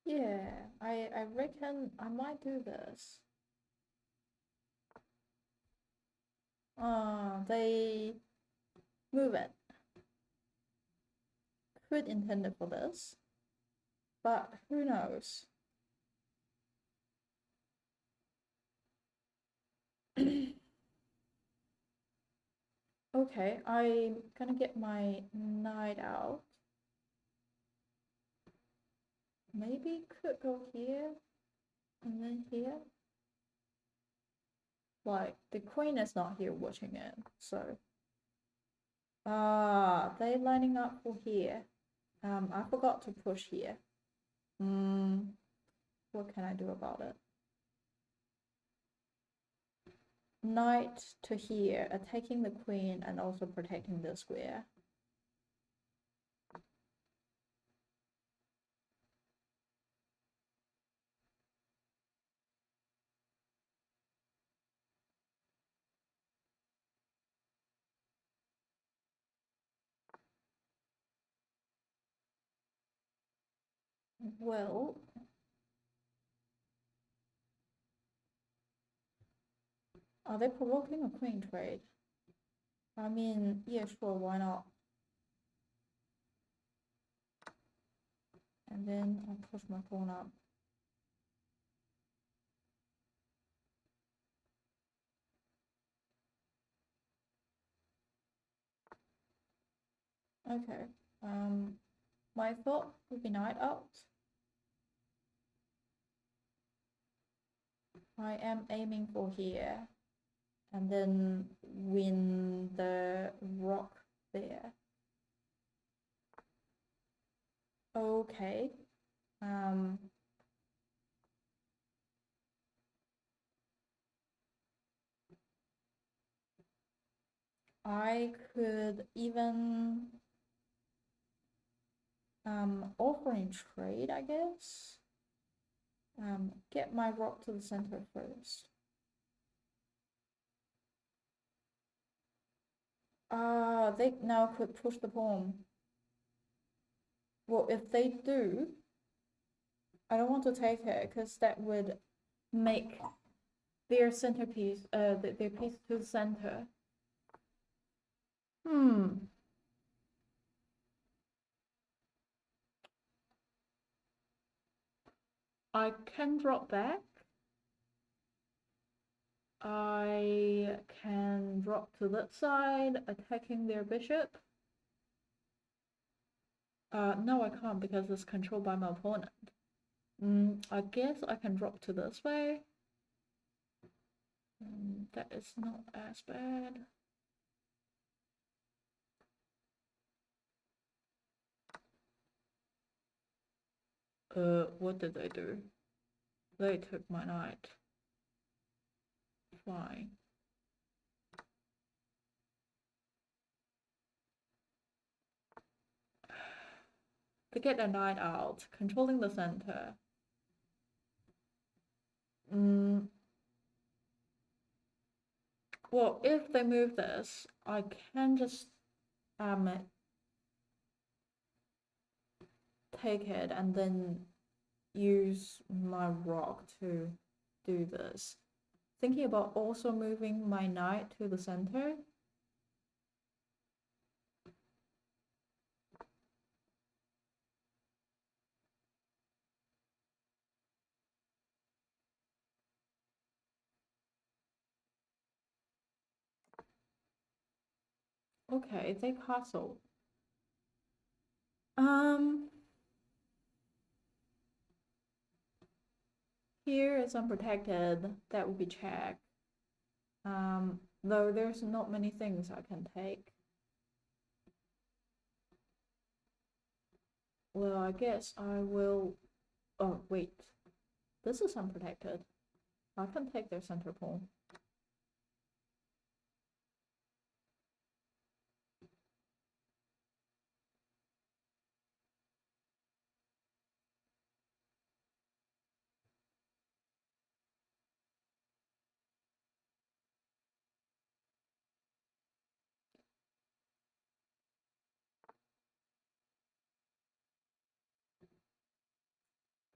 Yeah, I reckon I might do this. They move it. Could intend it for this, but who knows? Okay, I'm gonna get my knight out. Maybe could go here and then here. Like the queen is not here watching it, so they lining up for here. I forgot to push here. What can I do about it? knight to here, attacking the queen and also protecting the square. Well, are they provoking a queen trade? I mean, yeah, sure, why not? And then I'll push my pawn up. Okay. My thought would be knight out. I am aiming for here. And then win the rock there. Okay. I could even offering trade, I guess. Get my rock to the center first. They now could push the pawn. Well, if they do, I don't want to take it because that would make their centerpiece, their piece to the center. I can drop back. I can drop to that side, attacking their bishop. No, I can't because it's controlled by my opponent. I guess I can drop to this way. That is not as bad. What did they do? They took my knight. Fine. To get the knight out, controlling the center. Well, if they move this, I can just take it and then use my rock to do this. Thinking about also moving my knight to the center. Okay, they castle. Here is unprotected. That would be check. Though there's not many things I can take. Well, I guess I will. Oh, wait. This is unprotected. I can take their center pawn.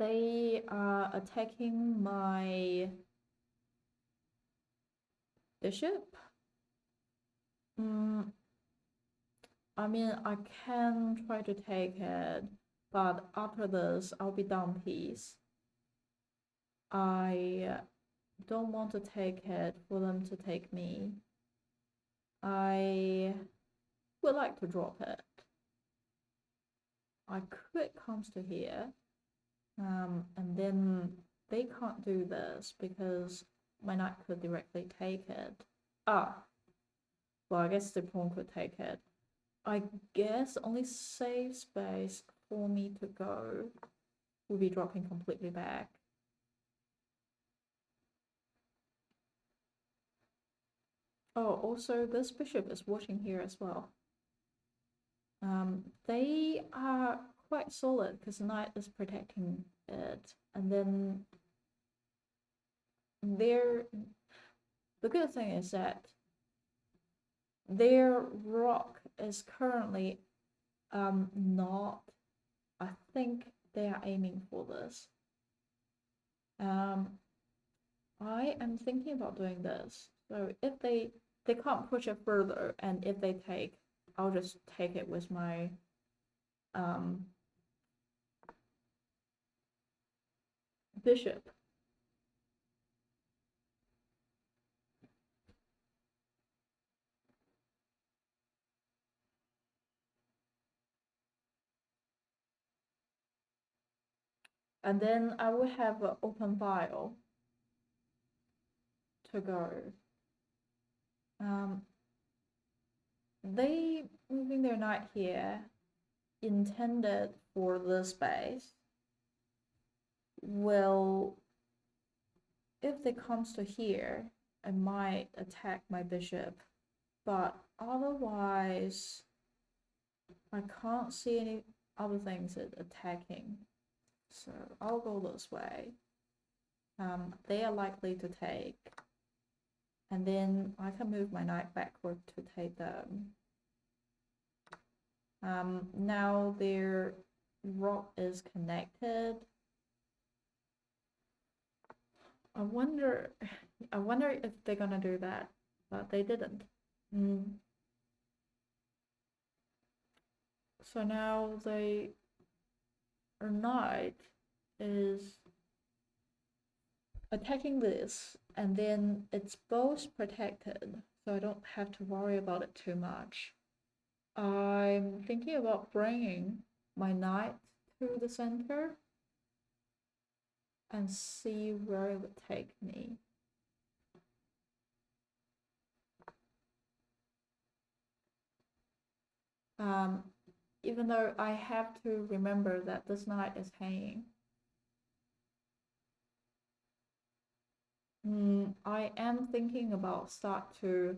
They are attacking my bishop. I mean, I can try to take it, but after this, I'll be down piece. I don't want to take it for them to take me. I would like to drop it. I could come to here, and then they can't do this because my knight could directly take it. Well, I guess the pawn could take it. I guess only safe space for me to go will be dropping completely back. Oh, also this bishop is watching here as well. They are quite solid because the knight is protecting it, and then the good thing is that their rock is currently not. I think they are aiming for this. I am thinking about doing this. So if they can't push it further, and if they take, I'll just take it with my bishop. And then I will have an open file to go. They moving their knight here, intended for this space, will, if they comes to here, I might attack my bishop, but otherwise I can't see any other things attacking. So I'll go this way. They are likely to take, and then I can move my knight backward to take them. Now their rock is connected. I wonder if they're gonna do that, but they didn't. So now their knight is attacking this, and then it's both protected, so I don't have to worry about it too much. I'm thinking about bringing my knight to the center and see where it would take me. Even though I have to remember that this knight is hanging. I am thinking about start to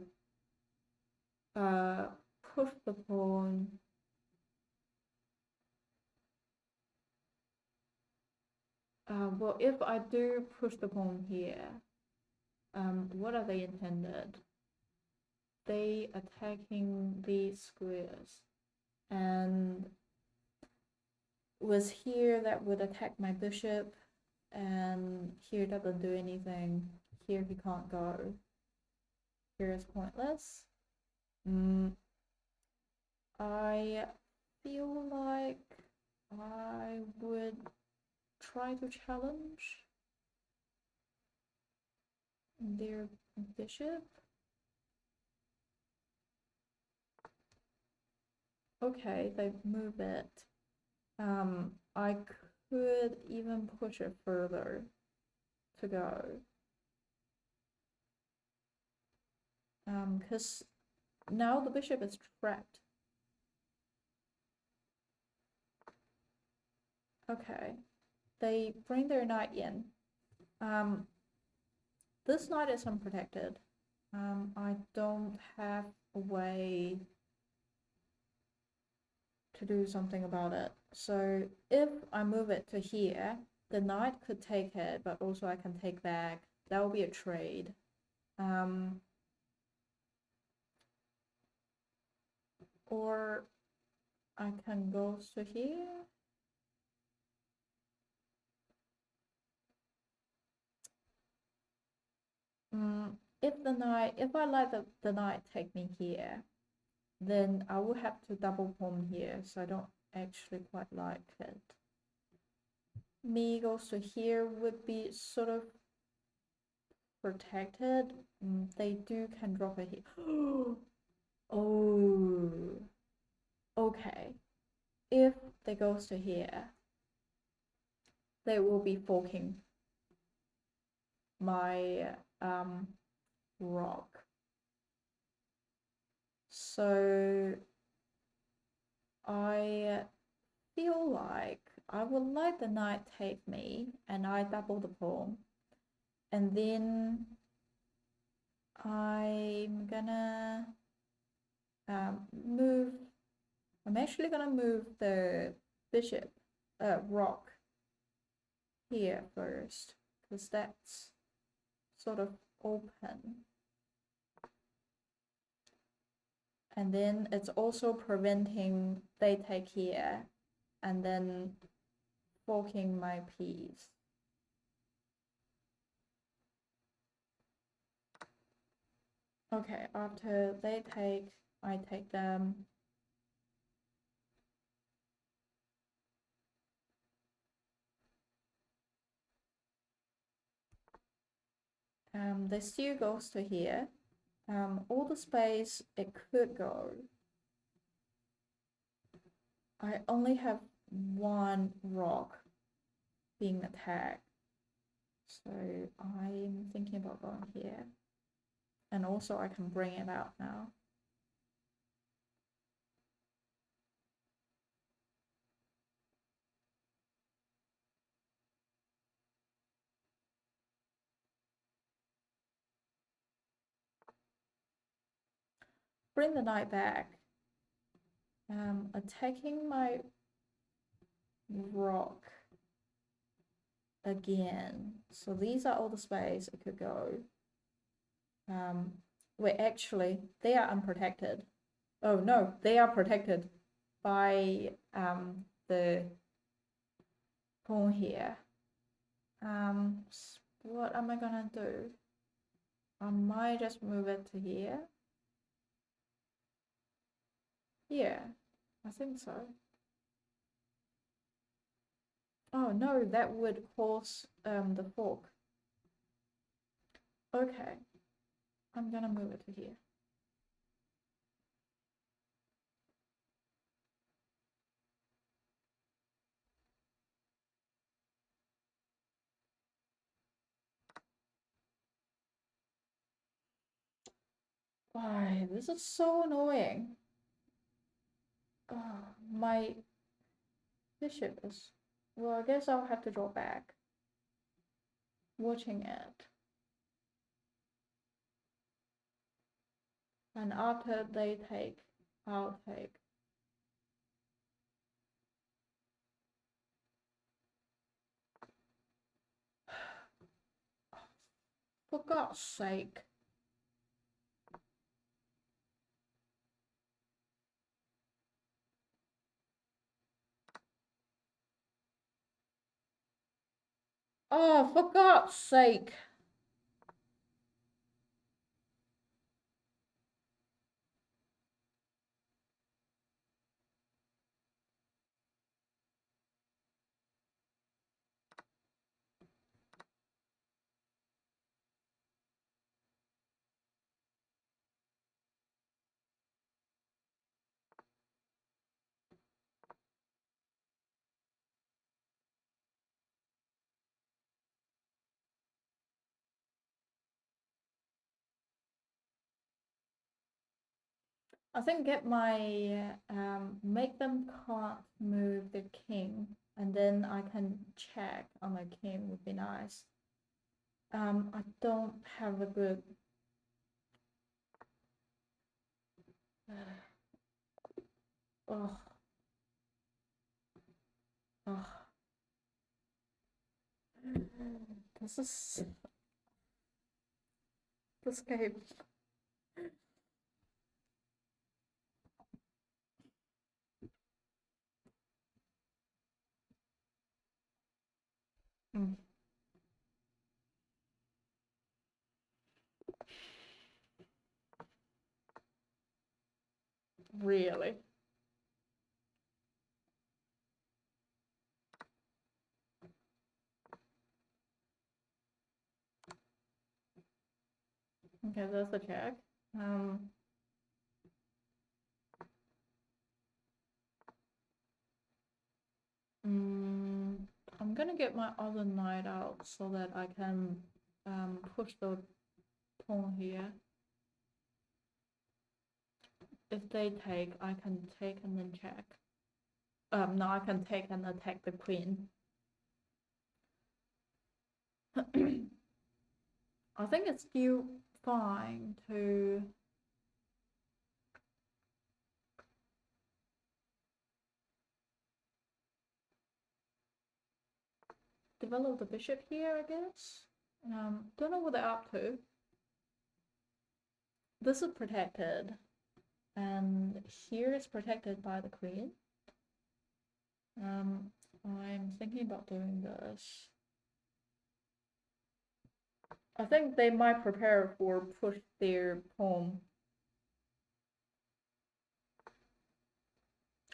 push the pawn. Well, if I do push the pawn here, what are they intended? They attacking these squares, and with here that would attack my bishop, and here doesn't do anything. Here he can't go. Here is pointless. I feel like I would try to challenge their bishop. Okay, they move it. I could even push it further to go. Because now the bishop is trapped. Okay, they bring their knight in. This knight is unprotected. I don't have a way to do something about it. So if I move it to here, the knight could take it, but also I can take back. That will be a trade. Or I can go to here. If I let the knight take me here, then I will have to double pawn here, so I don't actually quite like it. Me goes to here would be sort of protected. They can drop it here. Oh, okay. If they goes to here, they will be forking my rock. So I feel like I would let the knight take me, and I double the pawn, and then I'm gonna move. I'm actually gonna move the bishop, rock here first, because that's sort of open. And then it's also preventing they take here and then forking my piece. Okay, after they take, I take them. This still goes to here. All the space it could go. I only have one rock being attacked. So I'm thinking about going here. And also I can bring it out now. Bring the knight back. Attacking my rock again. So these are all the space it could go. Wait, actually, they are unprotected. Oh no, they are protected by the pawn here. What am I gonna do? I might just move it to here. Yeah, I think so. Oh no, that would cause the fork. Okay, I'm gonna move it to here. Why, this is so annoying. My bishop is... Well, I guess I'll have to draw back. Watching it. And after they take, I'll take. For God's sake. Oh, for God's sake. I think get my make them can't move the king, and then I can check on my king would be nice. I don't have a good. Oh, oh. This is this game. Mm. Really? Okay, that's a check. I'm gonna get my other knight out so that I can push the pawn here. If they take, I can take and then check. No, I can take and attack the queen. I think it's still fine to develop the bishop here, I guess. Don't know what they're up to. This is protected, and here is protected by the queen. I'm thinking about doing this. I think they might prepare for push their pawn.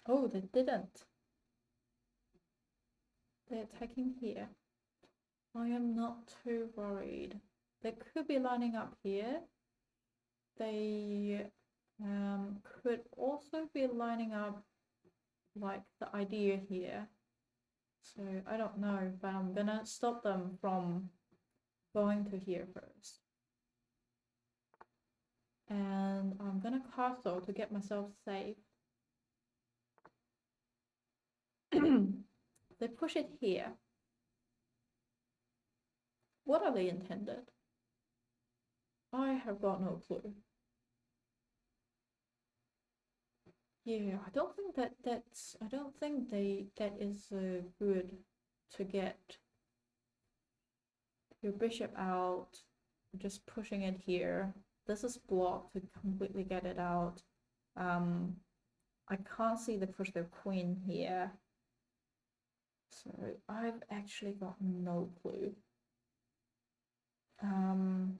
Oh, they didn't. They're attacking here. I am not too worried. They could be lining up here. They could also be lining up like the idea here. So I don't know, but I'm gonna stop them from going to here first. And I'm gonna castle to get myself safe. They push it here. What are they intended? I have got no clue. Yeah, I don't think that is good to get your bishop out, just pushing it here. This is blocked to completely get it out. I can't see the push the queen here. So I've actually got no clue. I'm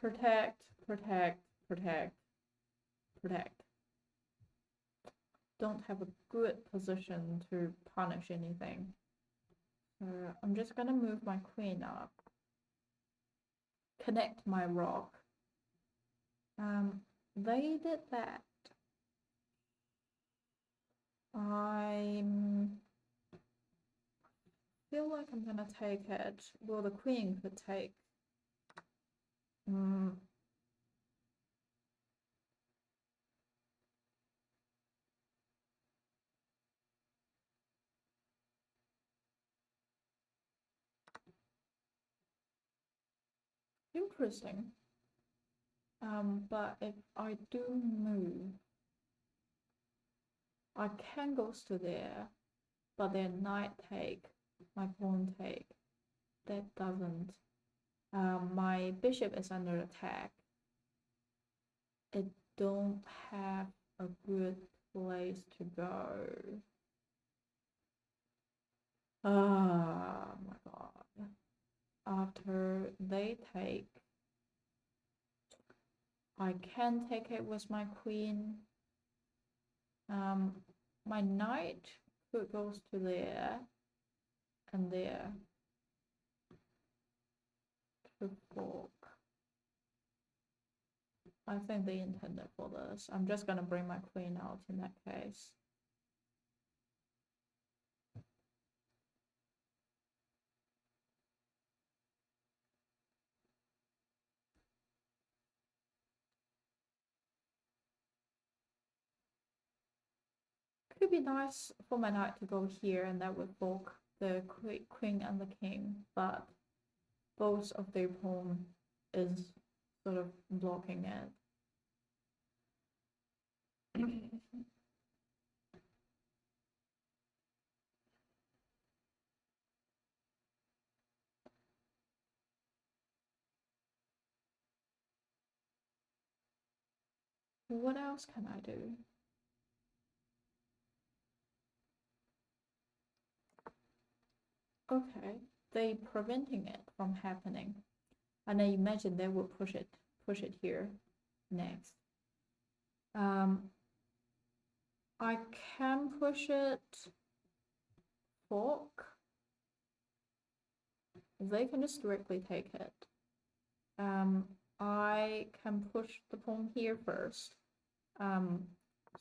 protect. Don't have a good position to punish anything. So I'm just gonna move my queen up. Connect my rock. They did that. I feel like I'm gonna take it. Well, the queen could take. Interesting. But if I do move, I can go to there, but then knight take, my pawn take. That doesn't. My bishop is under attack. It don't have a good place to go. Oh my god. After they take, I can take it with my queen. My knight could go to there and there to fork. I think they intended for this. I'm just gonna bring my queen out in that case. Could be nice for my knight to go here, and that would block the queen and the king, but both of their pawn is sort of blocking it. What else can I do? Okay, they preventing it from happening, and I imagine they will push it here next. I can push it fork. They can just directly take it. I can push the pawn here first,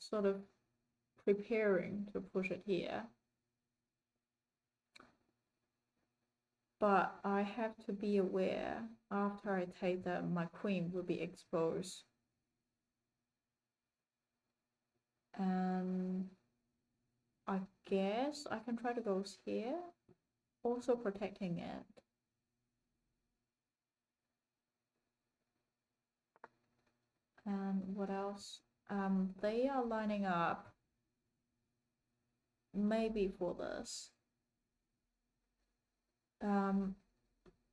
sort of preparing to push it here. But I have to be aware, after I take them, my queen will be exposed. And I guess I can try to go here, also protecting it. And what else? They are lining up maybe for this. I'm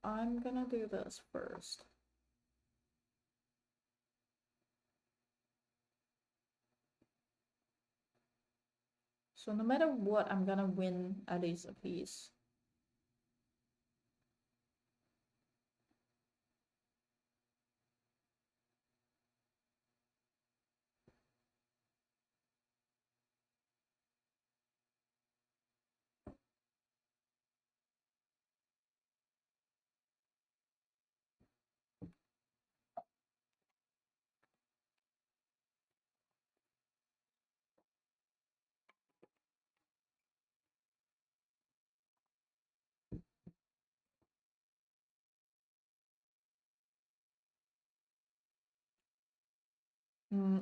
gonna do this first. So no matter what, I'm gonna win at least a piece.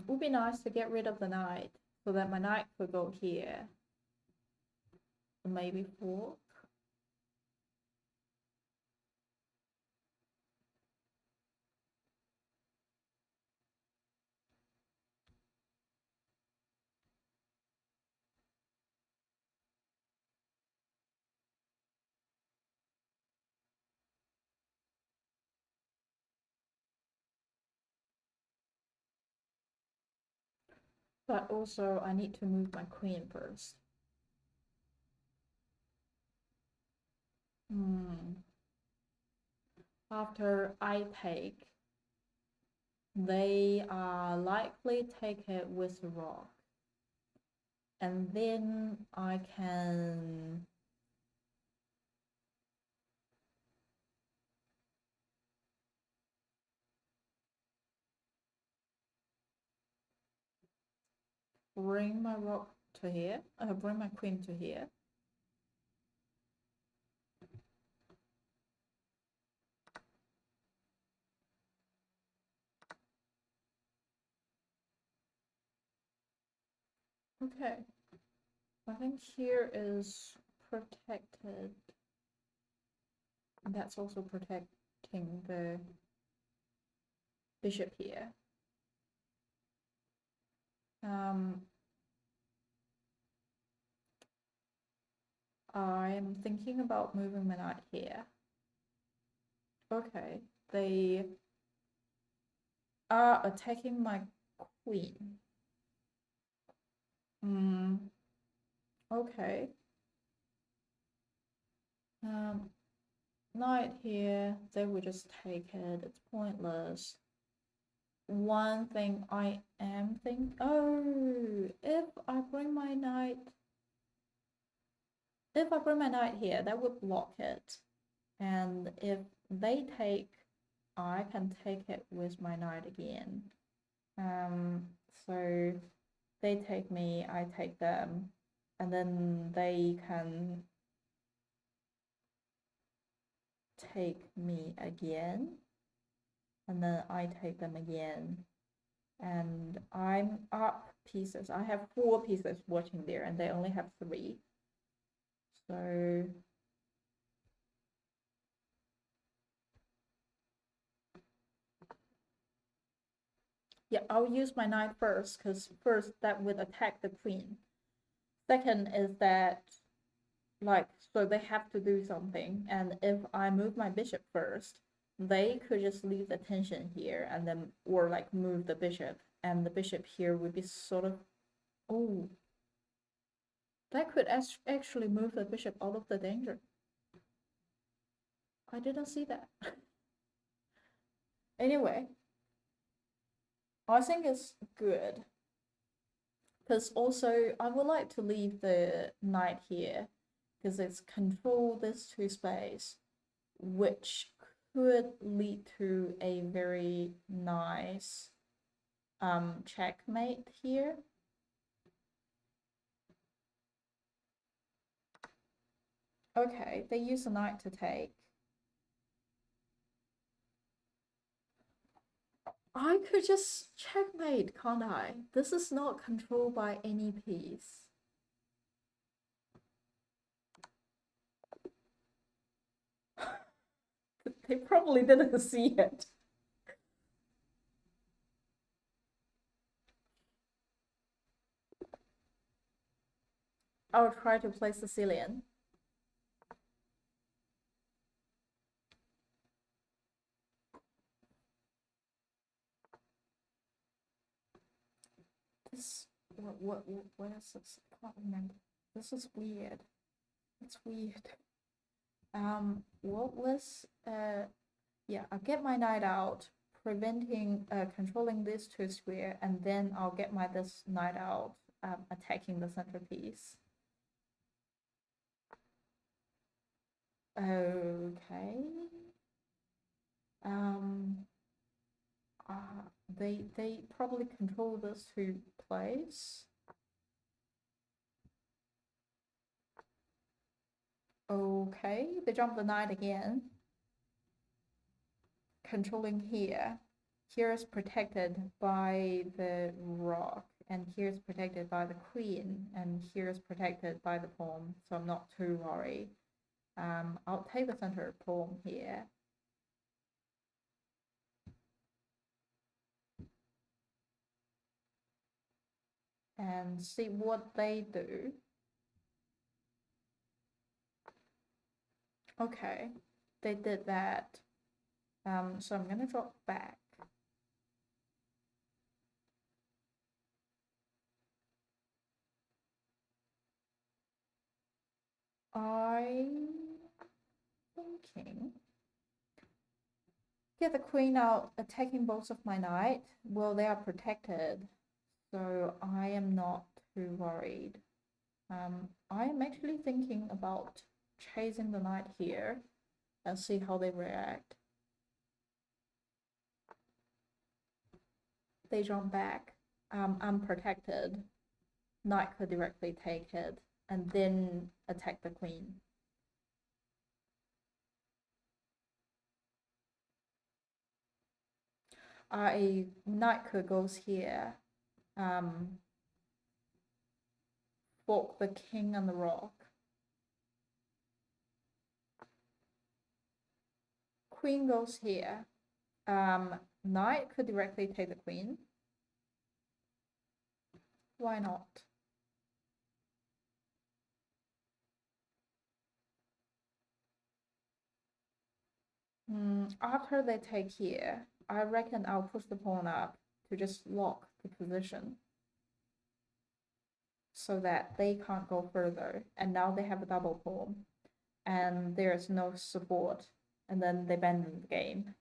Would be nice to get rid of the knight so that my knight could go here. Maybe fork. But also I need to move my queen first. After I take, they are likely take it with the rock. And then I can bring my rock to here, bring my queen to here. Okay, I think here is protected. That's also protecting the bishop here. I'm thinking about moving my knight here. Okay, they are attacking my queen. Okay. Knight here, they will just take it. It's pointless. One thing I am thinking, oh, if I bring my knight here, that would block it. And if they take, I can take it with my knight again. So they take me, I take them, and then they can take me again, and then I take them again, and I'm up pieces. I have 4 pieces watching there, and they only have 3. So yeah, I'll use my knight first, because first that would attack the queen. Second is that, like, so they have to do something, and if I move my bishop first, they could just leave the tension here and then, or like move the bishop, and the bishop here would be sort of, oh, that could actually move the bishop out of the danger. I didn't see that. Anyway, I think it's good, because also I would like to leave the knight here, because it's control this 2 space, which could lead to a very nice checkmate here. Okay, they use a knight to take. I could just checkmate, can't I? This is not controlled by any piece. They probably didn't see it. I'll try to play Sicilian. This, what is this? I can't remember. This is weird. It's weird. What was, yeah, I'll get my knight out, controlling this two square, and then I'll get this knight out, attacking the centerpiece. Okay. They probably control this two plays. Okay, they jump the knight again. Controlling here. Here is protected by the rock, and here is protected by the queen, and here is protected by the pawn, so I'm not too worried. I'll take the center pawn here. And see what they do. Okay, they did that. So I'm gonna drop back. I'm thinking, get the queen out, attacking both of my knight. Well, they are protected, so I am not too worried. I am actually thinking about chasing the knight here and see how they react. They jump back. I'm protected. Knight could directly take it and then attack the queen. Knight could goes here. Fork the king on the rock. Queen goes here. Knight could directly take the queen. Why not? After they take here, I reckon I'll push the pawn up to just lock the position so that they can't go further. And now they have a double pawn and there's no support, and then they abandon the game.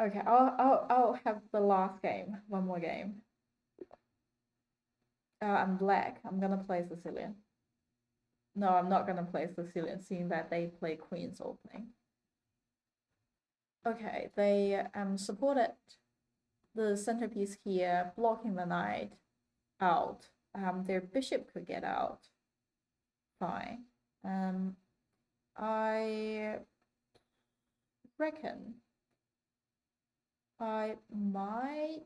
Okay, I'll have the last game, one more game. I'm black. I'm gonna play Sicilian. No, I'm not gonna play Sicilian, seeing that they play Queen's opening. Okay, they supported the centerpiece here, blocking the knight out. Their bishop could get out. Fine. I reckon I might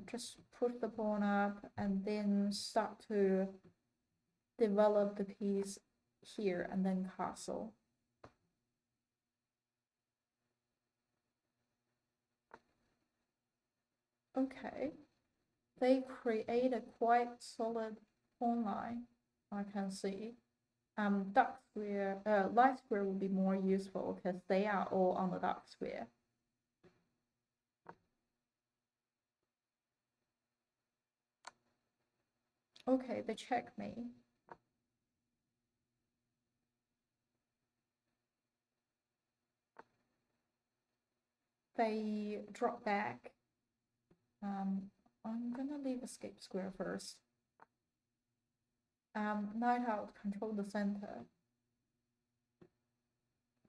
just put the pawn up and then start to develop the piece here and then castle. Okay, they create a quite solid pawn line, I can see. Dark square, light square would be more useful because they are all on the dark square. Okay, they check me. They drop back. I'm gonna leave escape square first. Knight out, control the center.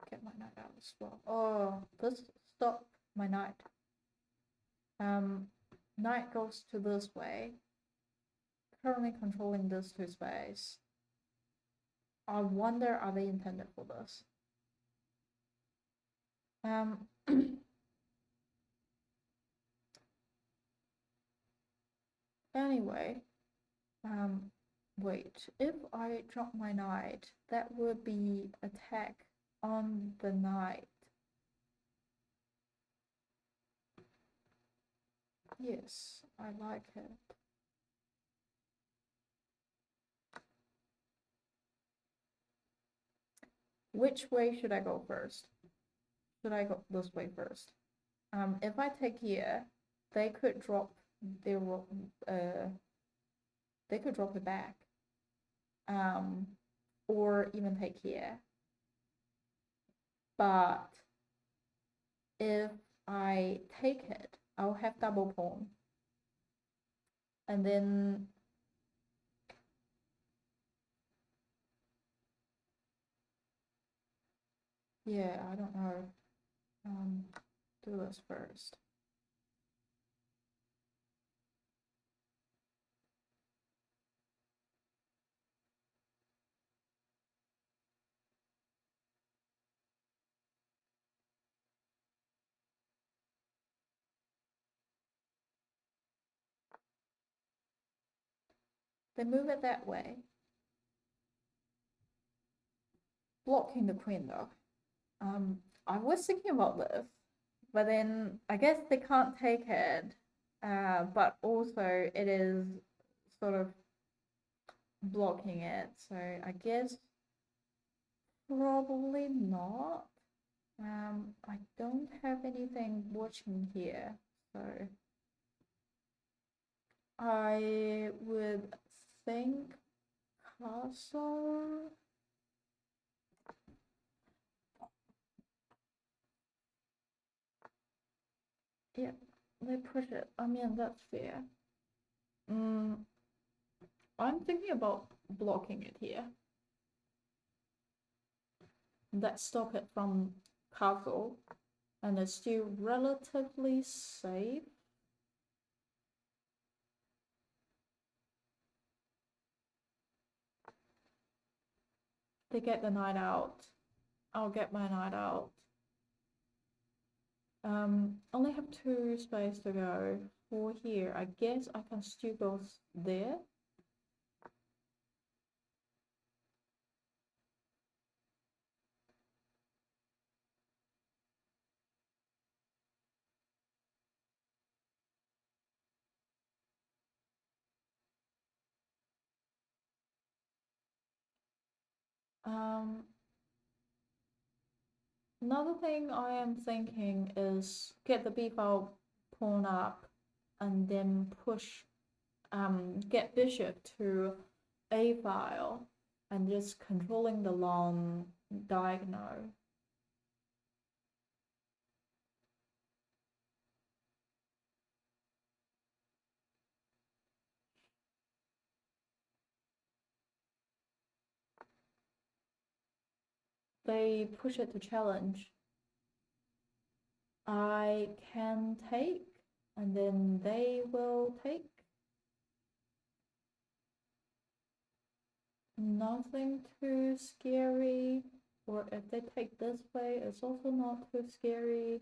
Get my knight out as well. Oh, this stop my knight. Knight goes to this way. Currently controlling this two space. I wonder, are they intended for this? Anyway, wait, if I drop my knight, that would be attack on the knight. Yes, I like it. which way should I go first? Should I go this way first? If I take here, they could drop their they could drop it back. Or even take here. But if I take it, I'll have double pawn. And then yeah, I don't know. Do this first. They move it that way, blocking the queen though. I was thinking about this, but then I guess they can't take it. But also it is sort of blocking it, so I guess probably not. I don't have anything watching here, so I would think castle. Yeah, they push it. I mean, that's fair. I'm thinking about blocking it here. That stop it from castle, and it's still relatively safe. They get the knight out. I'll get my knight out. Only have 2 space to go. 4 here. I guess I can still go there. Another thing I am thinking is get the b file pawn up and then push, get bishop to a file and just controlling the long diagonal. They push it to challenge. I can take, and then they will take. Nothing too scary. Or if they take this way, it's also not too scary.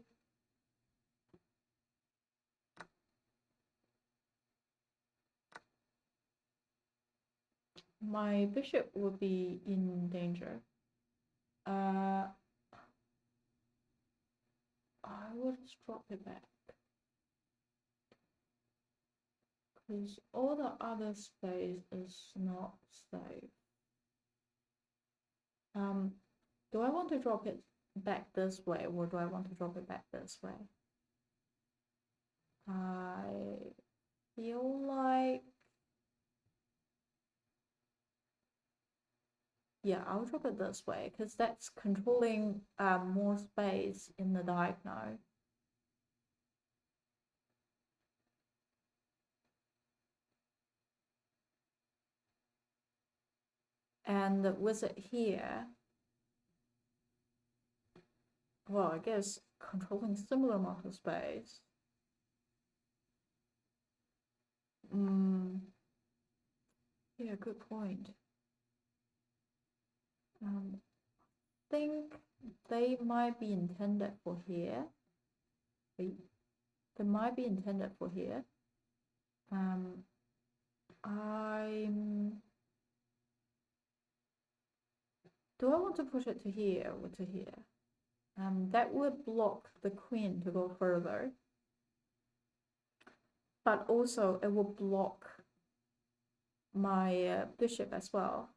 My bishop would be in danger. I would just drop it back. Because all the other space is not safe. Do I want to drop it back this way, or do I want to drop it back this way? I feel like, yeah, I'll drop it this way because that's controlling more space in the diagonal. And with it here, well, I guess controlling similar amount of space. Yeah, good point. Think they might be intended for here. They might be intended for here. Do I want to push it to here or to here? That would block the queen to go further. But also it will block my bishop as well.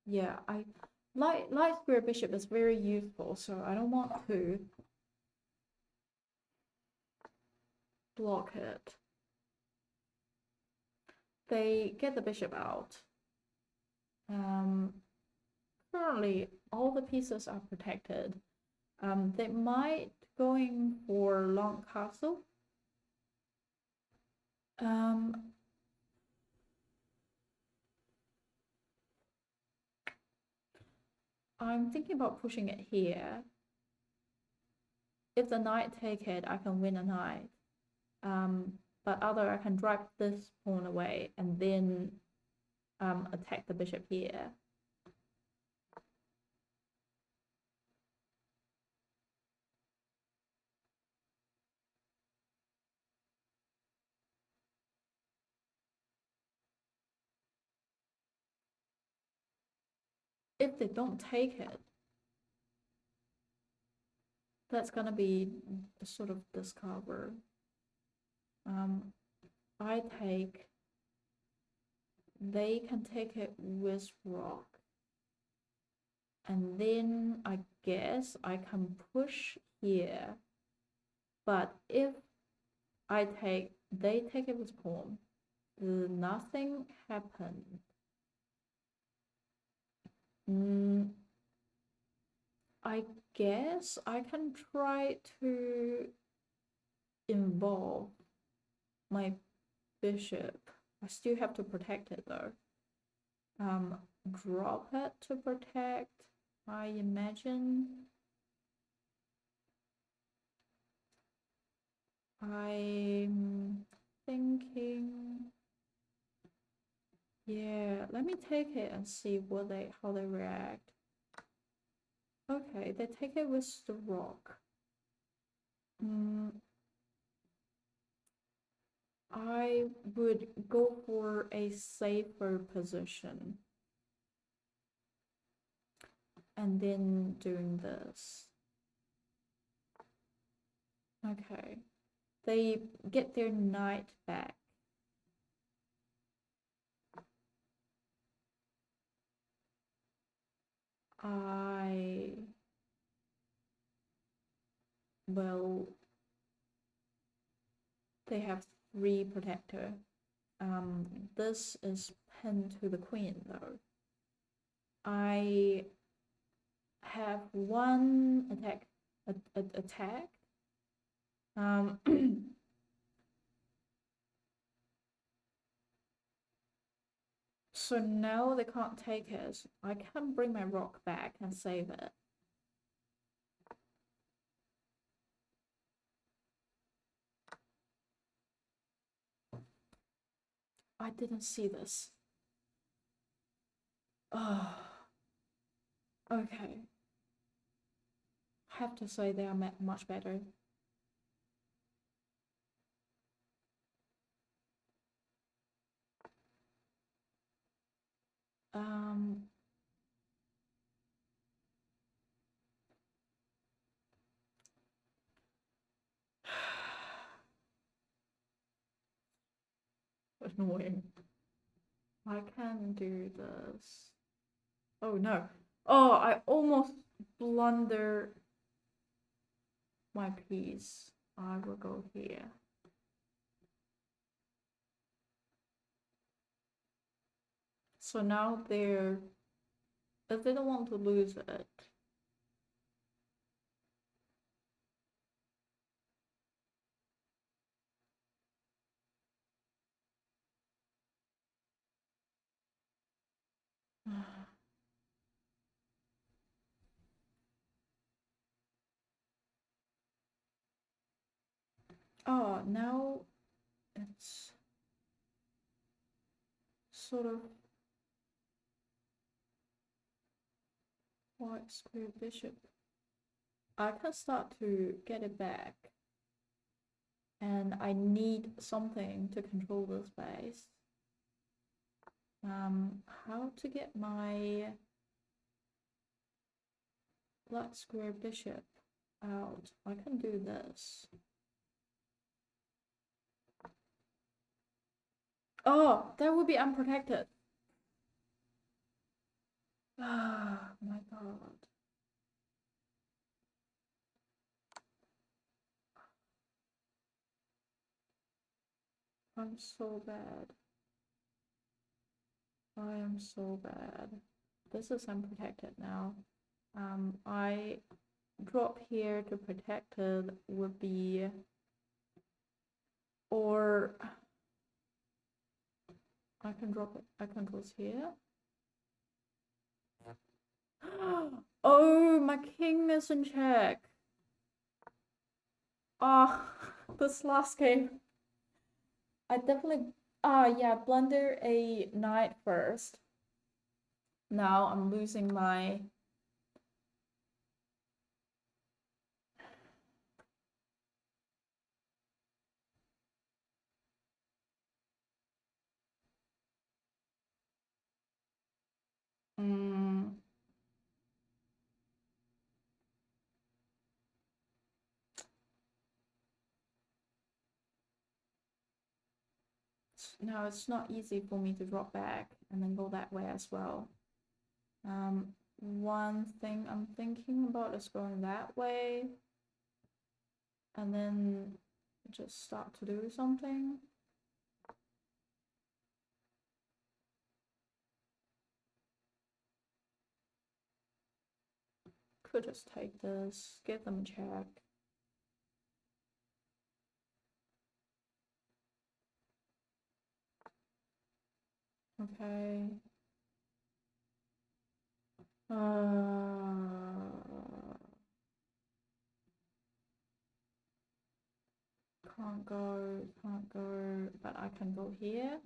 Yeah, light square bishop is very useful, so I don't want to block it. They get the bishop out. Currently, all the pieces are protected. They might going for long castle. I'm thinking about pushing it here. If the knight take it, I can win a knight. But other, I can drive this pawn away and then attack the bishop here. If they don't take it, that's gonna be a sort of discover. I take, they can take it with rock. And then I guess I can push here. But if I take, they take it with pawn, nothing happened. I guess I can try to involve my bishop. I still have to protect it though. Drop it to protect, I imagine. I'm thinking, yeah, let me take it and see how they react. Okay, they take it with the rock. I would go for a safer position. And then doing this. Okay. They get their knight back. Well, they have 3 protector. This is pinned to the queen though. I have 1 attack. So now they can't take it. I can bring my rock back and save it. I didn't see this. Oh, okay. I have to say they are much better. Annoying. I can do this. Oh no. Oh, I almost blunder my piece. I will go here. So now they're, if they don't want to lose it. Oh, now it's sort of white square bishop. I can start to get it back. And I need something to control the space. How to get my black square bishop out? I can do this. Oh, that would be unprotected. Ah, my God. I'm so bad. I am so bad. This is unprotected now. I drop here to protected would be, or I can drop it. I can go here. Oh, my king is in check. Ah, this last game. I definitely, yeah, blunder a knight first. Now I'm losing my. No, it's not easy for me to drop back and then go that way as well. One thing I'm thinking about is going that way and then just start to do something. Could just take this, give them a check. Okay. Can't go, but I can go here.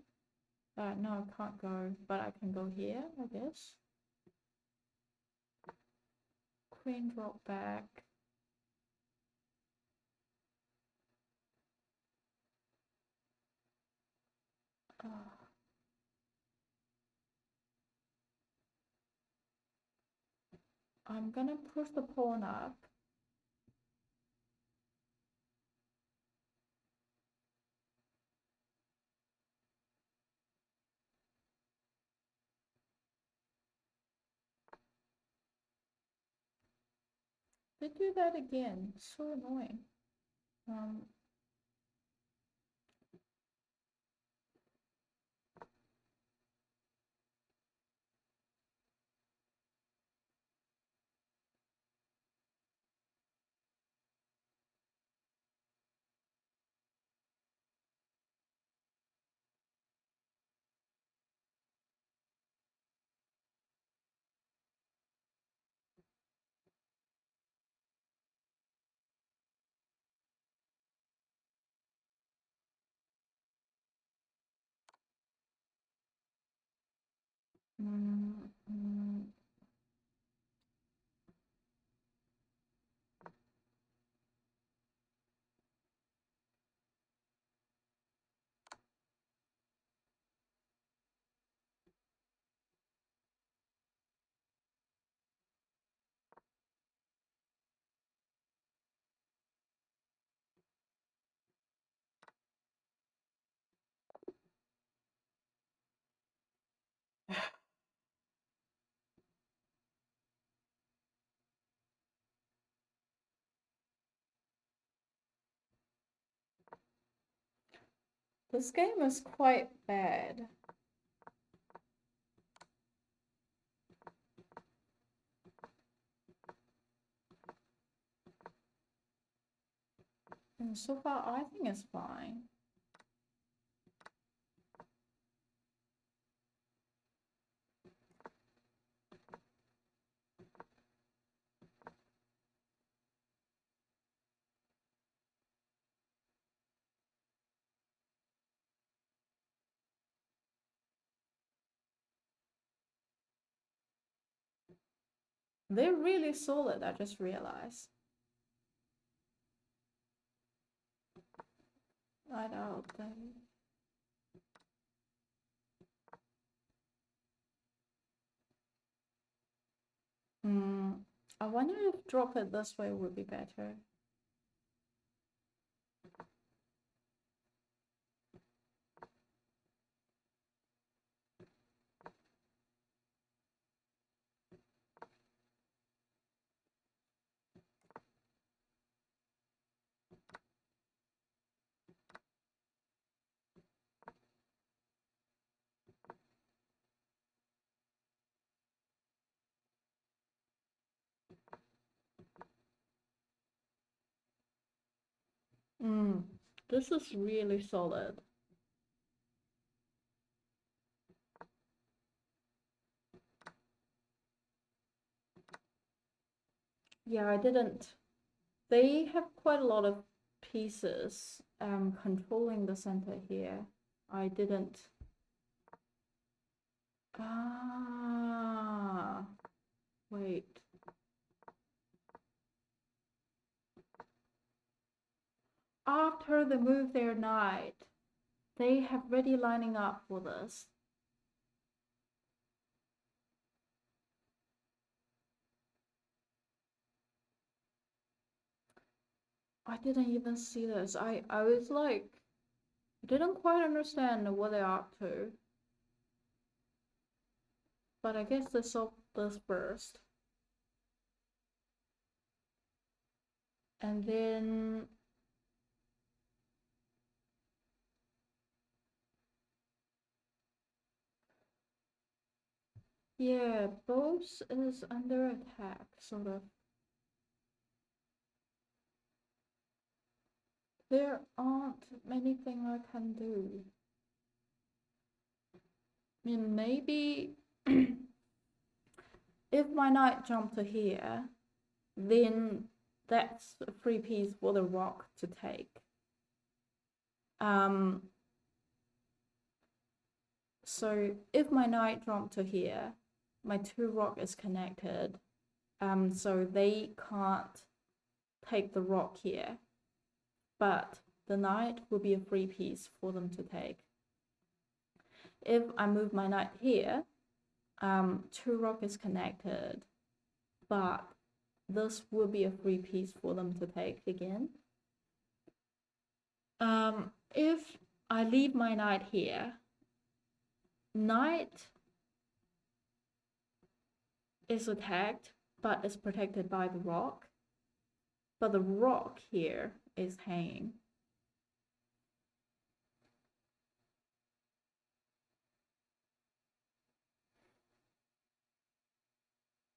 No, can't go, but I can go here, I guess. Queen drop back. I'm gonna push the pawn up. They do that again. So annoying. This game is quite bad. And so far, I think it's fine. They're really solid, I just realized. I doubt they. I wonder if drop it this way would be better. This is really solid. Yeah, I didn't. They have quite a lot of pieces controlling the center here. I didn't. Ah, wait. After they move their knight, they have ready lining up for this. I didn't even see this. I was like, didn't quite understand what they're up to. But I guess they solved this first. And then yeah, both is under attack, sort of. There aren't many things I can do. I mean, maybe if my knight jumped to here, then that's a free piece for the rock to take. So if my knight jumped to here, my two rock is connected, so they can't take the rock here, but the knight will be a free piece for them to take. If I move my knight here, two rock is connected, but this will be a free piece for them to take again. If I leave my knight here, knight is attacked, but is protected by the rock. But the rock here is hanging.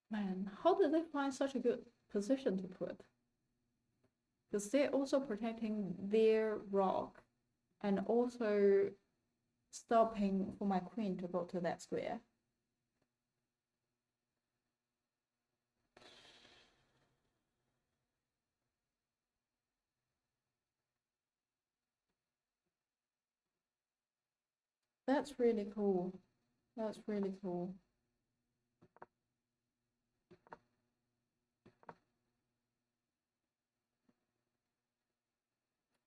Man, how did they find such a good position to put? Because they're also protecting their rock and also stopping for my queen to go to that square. That's really cool. That's really cool.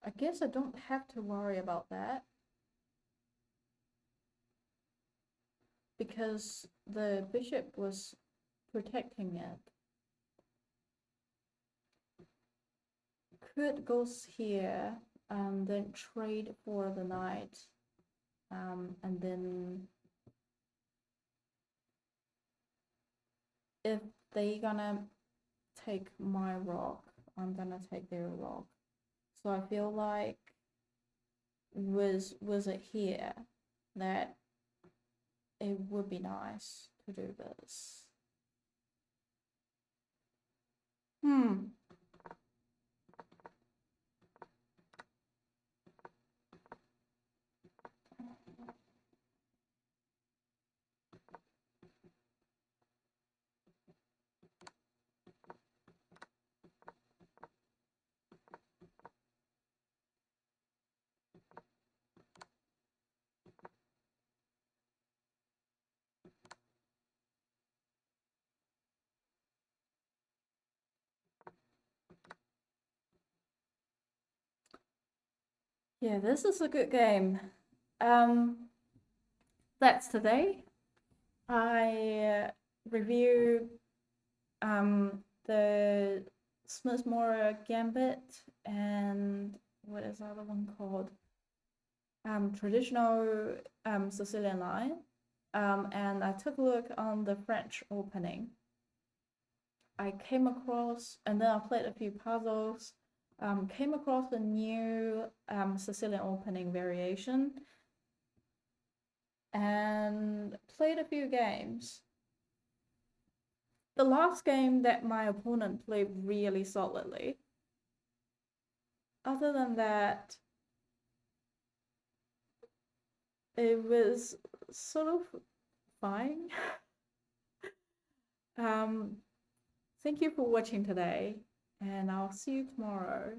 I guess I don't have to worry about that, because the bishop was protecting it. Could go here and then trade for the knight, and then if they gonna take my rock, I'm gonna take their rock. So I feel like was it here that it would be nice to do this. Yeah, this is a good game. That's today. I review the Smithmore Gambit and what is the other one called? Traditional Sicilian line. And I took a look on the French opening. I came across, and then I played a few puzzles. Came across a new Sicilian opening variation and played a few games. The last game that my opponent played really solidly, other than that, it was sort of fine. Thank you for watching today, and I'll see you tomorrow.